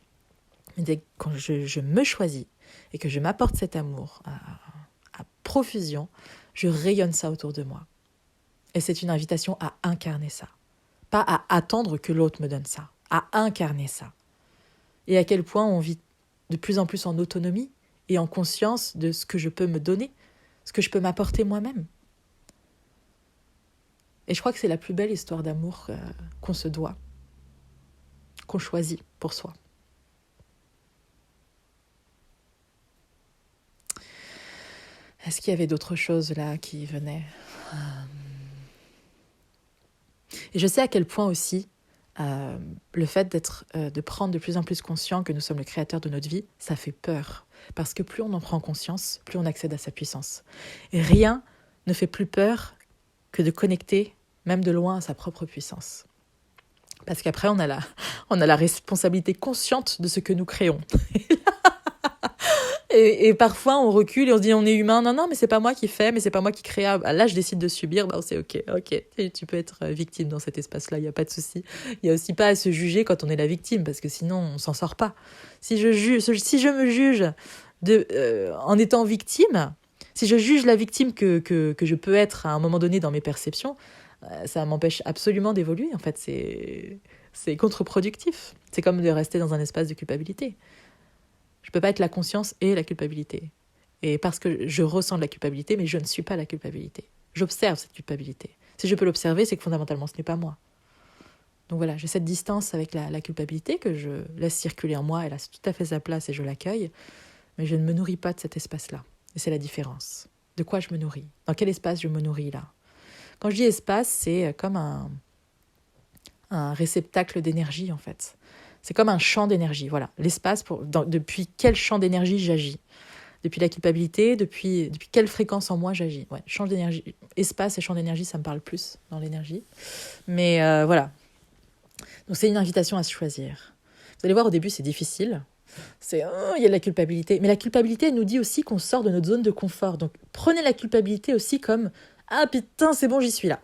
A: Mais quand je me choisis et que je m'apporte cet amour à profusion, je rayonne ça autour de moi. Et c'est une invitation à incarner ça. Pas à attendre que l'autre me donne ça. À incarner ça. Et à quel point on vit de plus en plus en autonomie et en conscience de ce que je peux me donner, ce que je peux m'apporter moi-même. Et je crois que c'est la plus belle histoire d'amour qu'on se doit, qu'on choisit pour soi. Est-ce qu'il y avait d'autres choses là qui venaient ? Et je sais à quel point aussi le fait de prendre de plus en plus conscience que nous sommes le créateur de notre vie, ça fait peur. Parce que plus on en prend conscience, plus on accède à sa puissance. Et rien ne fait plus peur que de connecter, même de loin, à sa propre puissance. Parce qu'après, on a la responsabilité consciente de ce que nous créons. Et parfois, on recule et on se dit, on est humain. Non, mais c'est pas moi qui fais, mais c'est pas moi qui crée. Là, je décide de subir. C'est ok. Tu peux être victime dans cet espace-là, il n'y a pas de souci. Il n'y a aussi pas à se juger quand on est la victime, parce que sinon, on s'en sort pas. Si je me juge en étant victime, si je juge la victime que je peux être à un moment donné dans mes perceptions, ça m'empêche absolument d'évoluer. En fait, c'est contre-productif. C'est comme de rester dans un espace de culpabilité. Je ne peux pas être la conscience et la culpabilité. Et parce que je ressens de la culpabilité, mais je ne suis pas la culpabilité. J'observe cette culpabilité. Si je peux l'observer, c'est que fondamentalement, ce n'est pas moi. Donc voilà, j'ai cette distance avec la culpabilité que je laisse circuler en moi. Elle a tout à fait sa place et je l'accueille. Mais je ne me nourris pas de cet espace-là. Et c'est la différence. De quoi je me nourris ? Dans quel espace je me nourris là ? Quand je dis espace, c'est comme un réceptacle d'énergie en fait. C'est comme un champ d'énergie, voilà. L'espace, depuis quel champ d'énergie j'agis ? Depuis la culpabilité, depuis quelle fréquence en moi j'agis ? Ouais, champ d'énergie, espace et champ d'énergie, ça me parle plus dans l'énergie. Mais voilà. Donc c'est une invitation à se choisir. Vous allez voir, au début, c'est difficile. Il y a de la culpabilité. Mais la culpabilité, elle nous dit aussi qu'on sort de notre zone de confort. Donc prenez la culpabilité aussi comme ah putain, c'est bon, j'y suis là.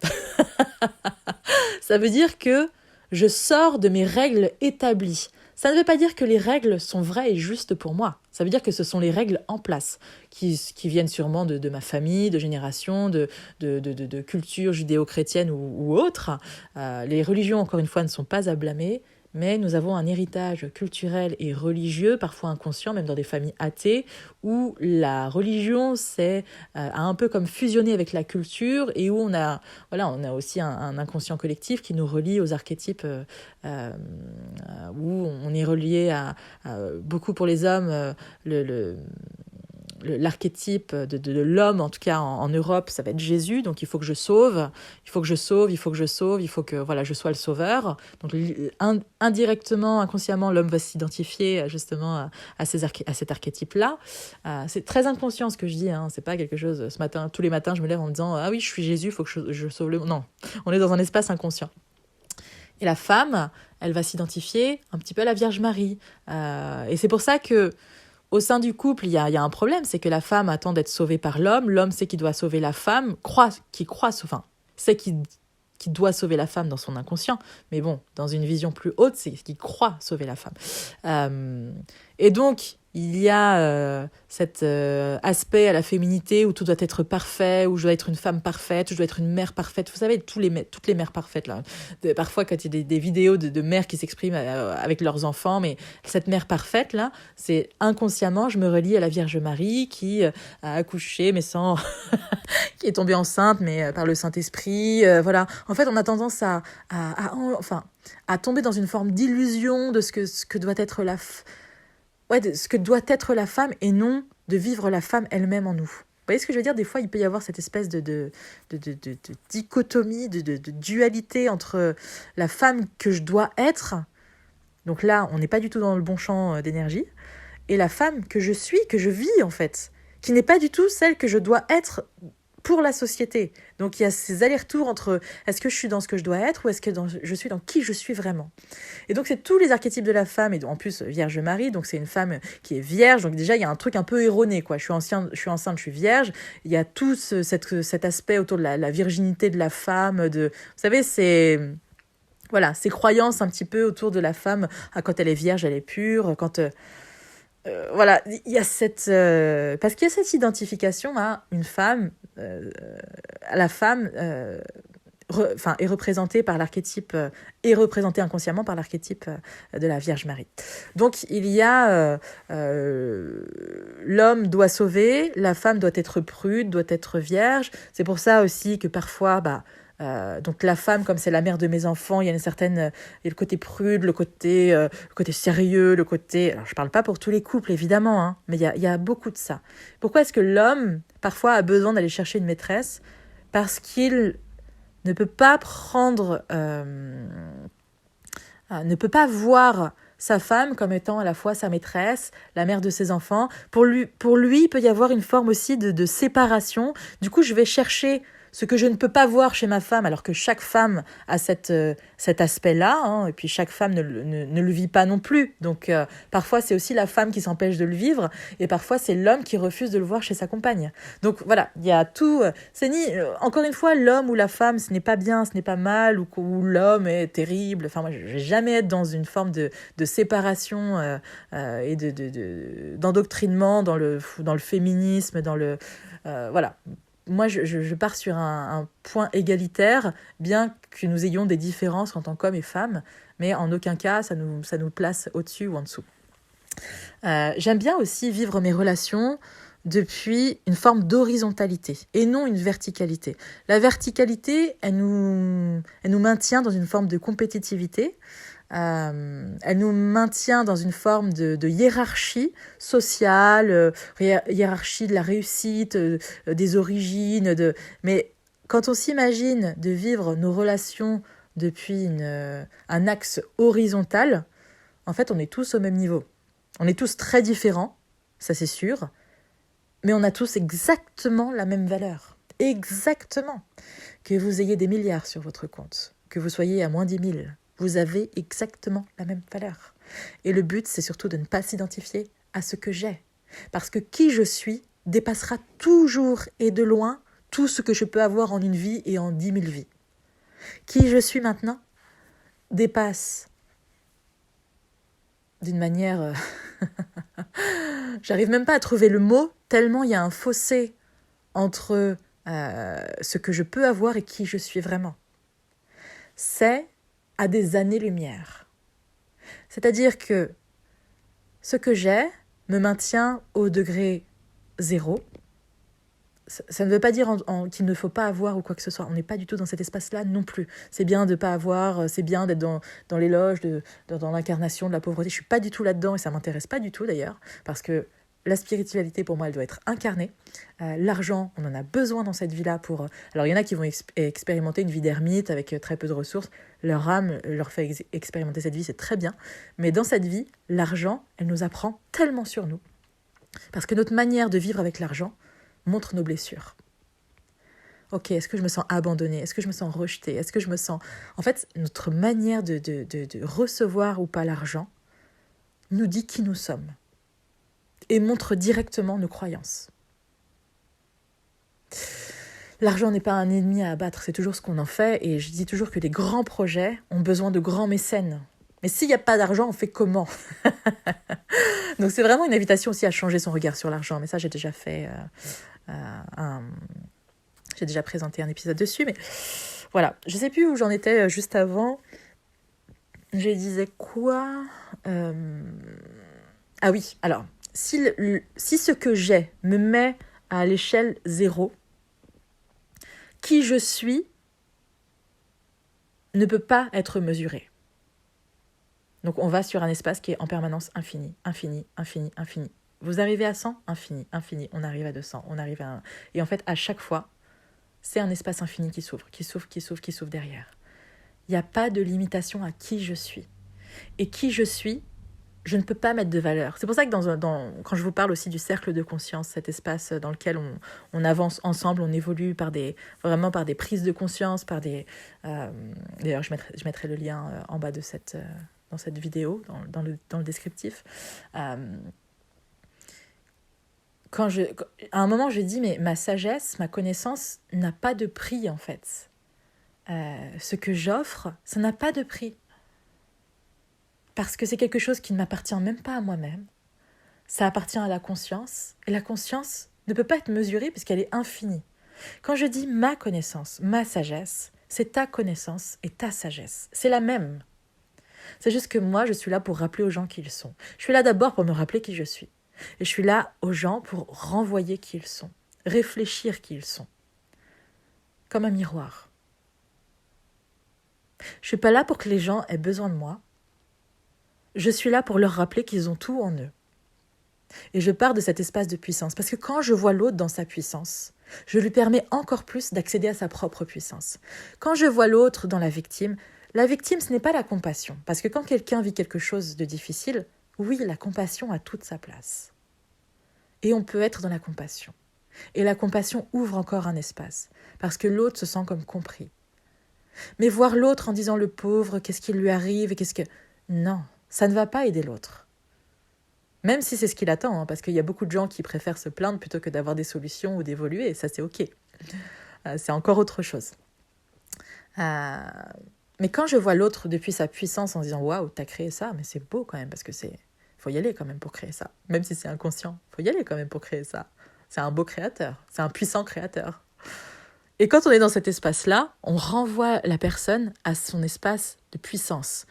A: Ça veut dire que je sors de mes règles établies. Ça ne veut pas dire que les règles sont vraies et justes pour moi. Ça veut dire que ce sont les règles en place, qui viennent sûrement de ma famille, de génération, de culture judéo-chrétienne ou autre. Les religions, encore une fois, ne sont pas à blâmer, mais nous avons un héritage culturel et religieux, parfois inconscient, même dans des familles athées, où la religion a un peu comme fusionné avec la culture et où on a aussi un inconscient collectif qui nous relie aux archétypes, où on est relié à beaucoup pour les hommes, l'archétype de l'homme, en tout cas en Europe, ça va être Jésus. Donc il faut que je sauve, il faut que je je sois le sauveur. Donc indirectement, inconsciemment, l'homme va s'identifier justement à cet archétype-là. C'est très inconscient ce que je dis, hein. C'est pas quelque chose, tous les matins je me lève en me disant ah oui, je suis Jésus, il faut que je sauve le monde. Non, on est dans un espace inconscient. Et la femme, elle va s'identifier un petit peu à la Vierge Marie. Et c'est pour ça que au sein du couple, il y a un problème, c'est que la femme attend d'être sauvée par l'homme sait qu'il doit sauver la femme, sait qu'il doit sauver la femme dans son inconscient, mais bon, dans une vision plus haute, c'est qu'il croit sauver la femme. Et donc, il y a cet aspect à la féminité où tout doit être parfait, où je dois être une femme parfaite, où je dois être une mère parfaite. Vous savez, toutes les mères parfaites, là. Parfois, quand il y a des vidéos de mères qui s'expriment avec leurs enfants, mais cette mère parfaite, là, c'est inconsciemment, je me relie à la Vierge Marie qui a accouché, mais sans... qui est tombée enceinte, mais par le Saint-Esprit. Voilà. En fait, on a tendance à tomber dans une forme d'illusion de ce que doit être de ce que doit être la femme et non de vivre la femme elle-même en nous. Vous voyez ce que je veux dire ? Des fois, il peut y avoir cette espèce de dichotomie, de dualité entre la femme que je dois être, donc là, on n'est pas du tout dans le bon champ d'énergie, et la femme que je suis, que je vis en fait, qui n'est pas du tout celle que je dois être pour la société. Donc il y a ces allers-retours entre est-ce que je suis dans ce que je dois être ou est-ce que je suis dans qui je suis vraiment. Et donc c'est tous les archétypes de la femme, et en plus Vierge Marie, donc c'est une femme qui est vierge, donc déjà il y a un truc un peu erroné, quoi. Je suis enceinte, je suis vierge, il y a tout cet aspect autour de la virginité de la femme, vous savez, ces croyances un petit peu autour de la femme, quand elle est vierge, elle est pure, quand... il y a parce qu'il y a cette identification à une femme, à la femme est représentée par l'archétype, est représentée inconsciemment par l'archétype de la Vierge Marie. Donc il y a l'homme doit sauver, la femme doit être prude, doit être vierge. C'est pour ça aussi que parfois donc la femme, comme c'est la mère de mes enfants, il y a le côté prude, le côté sérieux, alors je parle pas pour tous les couples évidemment, hein, mais il y a beaucoup de ça. Pourquoi est-ce que l'homme parfois a besoin d'aller chercher une maîtresse ? Parce qu'il ne peut pas ne peut pas voir sa femme comme étant à la fois sa maîtresse, la mère de ses enfants. Pour lui, il peut y avoir une forme aussi de séparation. Du coup, je vais chercher ce que je ne peux pas voir chez ma femme, alors que chaque femme a cet aspect-là, hein, et puis chaque femme ne le vit pas non plus. Donc parfois, c'est aussi la femme qui s'empêche de le vivre, et parfois, c'est l'homme qui refuse de le voir chez sa compagne. Donc voilà, il y a tout. Encore une fois, l'homme ou la femme, ce n'est pas bien, ce n'est pas mal, ou l'homme est terrible. Enfin, moi, je ne vais jamais être dans une forme de séparation et d'endoctrinement dans le féminisme, voilà. Moi, je pars sur un point égalitaire, bien que nous ayons des différences en tant qu'hommes et femmes, mais en aucun cas, ça nous place au-dessus ou en dessous. J'aime bien aussi vivre mes relations depuis une forme d'horizontalité et non une verticalité. La verticalité, elle nous maintient dans une forme de compétitivité. Elle nous maintient dans une forme de hiérarchie sociale, hiérarchie de la réussite, des origines. Mais quand on s'imagine de vivre nos relations depuis un axe horizontal, en fait, on est tous au même niveau. On est tous très différents, ça c'est sûr, mais on a tous exactement la même valeur. Exactement. Que vous ayez des milliards sur votre compte, que vous soyez à moins 10 000, vous avez exactement la même valeur. Et le but, c'est surtout de ne pas s'identifier à ce que j'ai. Parce que qui je suis dépassera toujours et de loin tout ce que je peux avoir en une vie et en 10 000 vies. Qui je suis maintenant dépasse d'une manière... J'arrive même pas à trouver le mot, tellement il y a un fossé entre ce que je peux avoir et qui je suis vraiment. C'est à des années-lumière. C'est-à-dire que ce que j'ai me maintient au degré 0. Ça ne veut pas dire qu'il ne faut pas avoir ou quoi que ce soit. On n'est pas du tout dans cet espace-là non plus. C'est bien de ne pas avoir, c'est bien d'être dans l'éloge, dans l'incarnation de la pauvreté. Je ne suis pas du tout là-dedans et ça ne m'intéresse pas du tout d'ailleurs. Parce que la spiritualité, pour moi, elle doit être incarnée. L'argent, on en a besoin dans cette vie-là pour... Alors, il y en a qui vont expérimenter une vie d'ermite avec très peu de ressources. Leur âme leur fait expérimenter cette vie, c'est très bien. Mais dans cette vie, l'argent, elle nous apprend tellement sur nous. Parce que notre manière de vivre avec l'argent montre nos blessures. Ok, est-ce que je me sens abandonnée? Est-ce que je me sens rejetée? Est-ce que je me sens... En fait, notre manière de recevoir ou pas l'argent nous dit qui nous sommes et montre directement nos croyances. L'argent n'est pas un ennemi à abattre, c'est toujours ce qu'on en fait, et je dis toujours que les grands projets ont besoin de grands mécènes. Mais s'il n'y a pas d'argent, on fait comment? Donc c'est vraiment une invitation aussi à changer son regard sur l'argent, mais ça j'ai déjà fait... J'ai déjà présenté un épisode dessus, mais voilà. Je ne sais plus où j'en étais juste avant. Je disais quoi Ah oui, alors, si ce que j'ai me met à l'échelle 0, qui je suis ne peut pas être mesuré. Donc on va sur un espace qui est en permanence infini, infini, infini, infini. Vous arrivez à 100, infini, infini. On arrive à 200, on arrive à 1. Et en fait, à chaque fois, c'est un espace infini qui s'ouvre, qui s'ouvre, qui s'ouvre, qui s'ouvre derrière. Il n'y a pas de limitation à qui je suis. Et qui je suis, je ne peux pas mettre de valeur. C'est pour ça que quand je vous parle aussi du cercle de conscience, cet espace dans lequel on avance ensemble, on évolue vraiment par des prises de conscience, d'ailleurs, je mettrai le lien en bas dans cette vidéo, dans le descriptif. À un moment, je dis, mais ma sagesse, ma connaissance n'a pas de prix, en fait. Ce que j'offre, ça n'a pas de prix. Parce que c'est quelque chose qui ne m'appartient même pas à moi-même. Ça appartient à la conscience. Et la conscience ne peut pas être mesurée puisqu'elle est infinie. Quand je dis ma connaissance, ma sagesse, c'est ta connaissance et ta sagesse. C'est la même. C'est juste que moi, je suis là pour rappeler aux gens qui ils sont. Je suis là d'abord pour me rappeler qui je suis. Et je suis là aux gens pour renvoyer qui ils sont. Réfléchir qui ils sont. Comme un miroir. Je ne suis pas là pour que les gens aient besoin de moi. Je suis là pour leur rappeler qu'ils ont tout en eux. Et je pars de cet espace de puissance. Parce que quand je vois l'autre dans sa puissance, je lui permets encore plus d'accéder à sa propre puissance. Quand je vois l'autre dans la victime, ce n'est pas la compassion. Parce que quand quelqu'un vit quelque chose de difficile, oui, la compassion a toute sa place. Et on peut être dans la compassion. Et la compassion ouvre encore un espace. Parce que l'autre se sent comme compris. Mais voir l'autre en disant le pauvre, qu'est-ce qui lui arrive, Non. Ça ne va pas aider l'autre. Même si c'est ce qu'il attend, parce qu'il y a beaucoup de gens qui préfèrent se plaindre plutôt que d'avoir des solutions ou d'évoluer, et ça c'est ok. C'est encore autre chose. Mais quand je vois l'autre depuis sa puissance en disant « Waouh, t'as créé ça », mais c'est beau quand même, parce que faut y aller quand même pour créer ça. Même si c'est inconscient, faut y aller quand même pour créer ça. C'est un beau créateur, c'est un puissant créateur. Et quand on est dans cet espace-là, on renvoie la personne à son espace de puissance.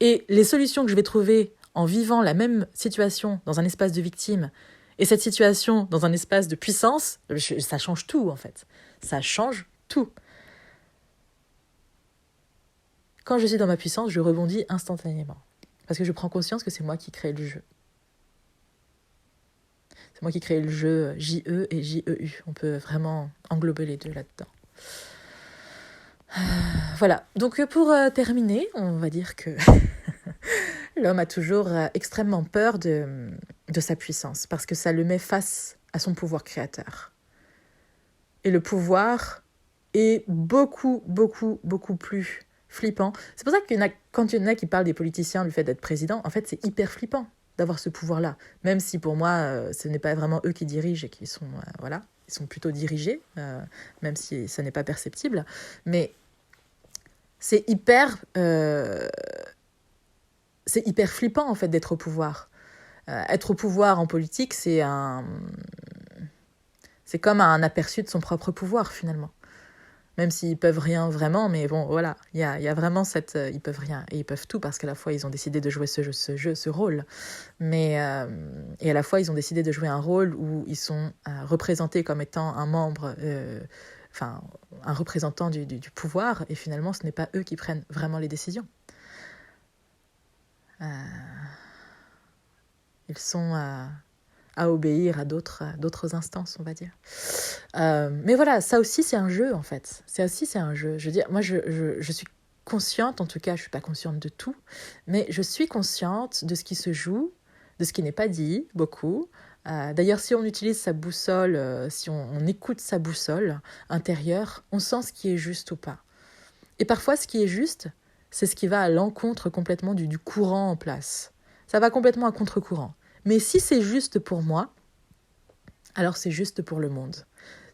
A: Et les solutions que je vais trouver en vivant la même situation dans un espace de victime et cette situation dans un espace de puissance, ça change tout en fait. Ça change tout. Quand je suis dans ma puissance, je rebondis instantanément. Parce que je prends conscience que c'est moi qui crée le jeu. C'est moi qui crée le jeu J-E et J-E-U. On peut vraiment englober les deux là-dedans. Voilà, donc pour terminer, on va dire que l'homme a toujours extrêmement peur de sa puissance, parce que ça le met face à son pouvoir créateur. Et le pouvoir est beaucoup, beaucoup, beaucoup plus flippant. C'est pour ça que quand il y en a qui parlent des politiciens, du fait d'être président, en fait, c'est hyper flippant d'avoir ce pouvoir-là. Même si pour moi, ce n'est pas vraiment eux qui dirigent et qui sont, voilà, ils sont plutôt dirigés, même si ça n'est pas perceptible. Mais c'est hyper flippant, en fait, d'être au pouvoir. Être au pouvoir en politique, c'est comme un aperçu de son propre pouvoir, finalement. Même s'ils peuvent rien vraiment, mais bon, voilà, il y a vraiment cette... ils peuvent rien, et ils peuvent tout, parce qu'à la fois, ils ont décidé de jouer ce rôle. Mais, et à la fois, ils ont décidé de jouer un rôle où ils sont représentés comme étant un membre... un représentant du pouvoir, et finalement, ce n'est pas eux qui prennent vraiment les décisions. Ils sont à obéir à d'autres instances, on va dire. Mais voilà, ça aussi, c'est un jeu, en fait. Ça aussi, c'est un jeu. Je veux dire, moi, je suis consciente, en tout cas, je ne suis pas consciente de tout, mais je suis consciente de ce qui se joue, de ce qui n'est pas dit, beaucoup. D'ailleurs, si on utilise sa boussole, si on écoute sa boussole intérieure, on sent ce qui est juste ou pas. Et parfois, ce qui est juste, c'est ce qui va à l'encontre complètement du courant en place. Ça va complètement à contre-courant. Mais si c'est juste pour moi, alors c'est juste pour le monde.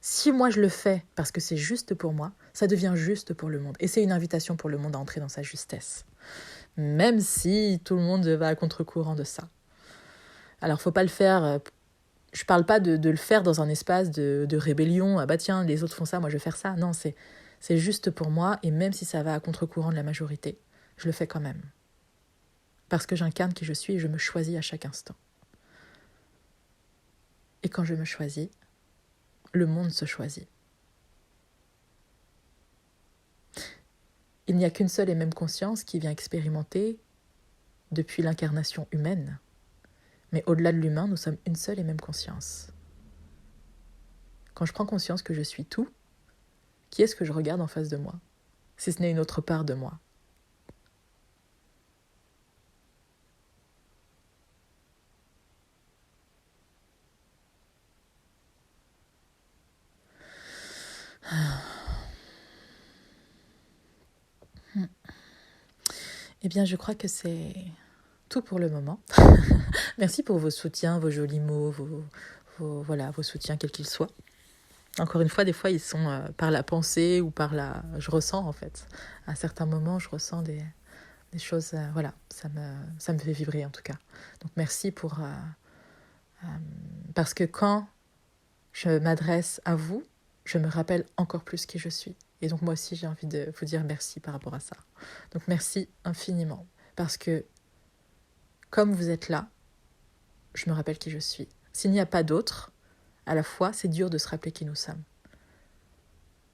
A: Si moi je le fais parce que c'est juste pour moi, ça devient juste pour le monde. Et c'est une invitation pour le monde à entrer dans sa justesse. Même si tout le monde va à contre-courant de ça. Alors faut pas le faire... Je parle pas de le faire dans un espace de rébellion. Ah bah tiens, les autres font ça, moi je vais faire ça. Non, c'est juste pour moi. Et même si ça va à contre-courant de la majorité, je le fais quand même. Parce que j'incarne qui je suis et je me choisis à chaque instant. Et quand je me choisis, le monde se choisit. Il n'y a qu'une seule et même conscience qui vient expérimenter depuis l'incarnation humaine. Mais au-delà de l'humain, nous sommes une seule et même conscience. Quand je prends conscience que je suis tout, qui est-ce que je regarde en face de moi, si ce n'est une autre part de moi ? Eh bien, je crois que c'est tout pour le moment. Merci pour vos soutiens, vos jolis mots, vos soutiens, quels qu'ils soient. Encore une fois, des fois, ils sont par la pensée ou par la... Je ressens, en fait. À certains moments, je ressens des choses... voilà, ça me fait vibrer, en tout cas. Donc, merci pour... parce que quand je m'adresse à vous, je me rappelle encore plus qui je suis. Et donc, moi aussi, j'ai envie de vous dire merci par rapport à ça. Donc, merci infiniment. Parce que, comme vous êtes là, je me rappelle qui je suis. S'il n'y a pas d'autre, à la fois, c'est dur de se rappeler qui nous sommes.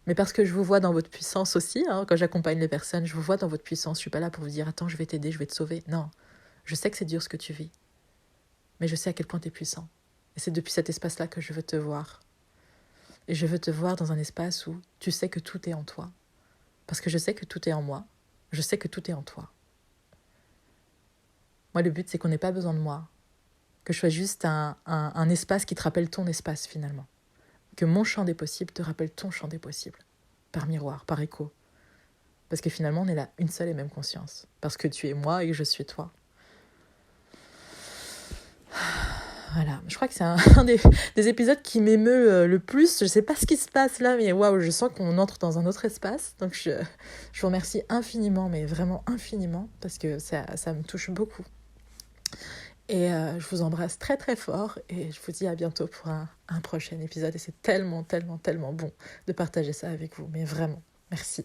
A: Mais parce que je vous vois dans votre puissance aussi, quand j'accompagne les personnes, je vous vois dans votre puissance. Je ne suis pas là pour vous dire « Attends, je vais t'aider, je vais te sauver ». Non, je sais que c'est dur ce que tu vis. Mais je sais à quel point tu es puissant. Et c'est depuis cet espace-là que je veux te voir. Et je veux te voir dans un espace où tu sais que tout est en toi. Parce que je sais que tout est en moi. Je sais que tout est en toi. Moi, le but, c'est qu'on n'ait pas besoin de moi. Que je sois juste un espace qui te rappelle ton espace, finalement. Que mon champ des possibles te rappelle ton champ des possibles. Par miroir, par écho. Parce que finalement, on est là, une seule et même conscience. Parce que tu es moi et que je suis toi. Voilà, je crois que c'est un des épisodes qui m'émeut le plus. Je ne sais pas ce qui se passe là, mais waouh, je sens qu'on entre dans un autre espace. Donc je vous remercie infiniment, mais vraiment infiniment, parce que ça me touche beaucoup. Et je vous embrasse très très fort et je vous dis à bientôt pour un prochain épisode. Et c'est tellement, tellement, tellement bon de partager ça avec vous. Mais vraiment, merci.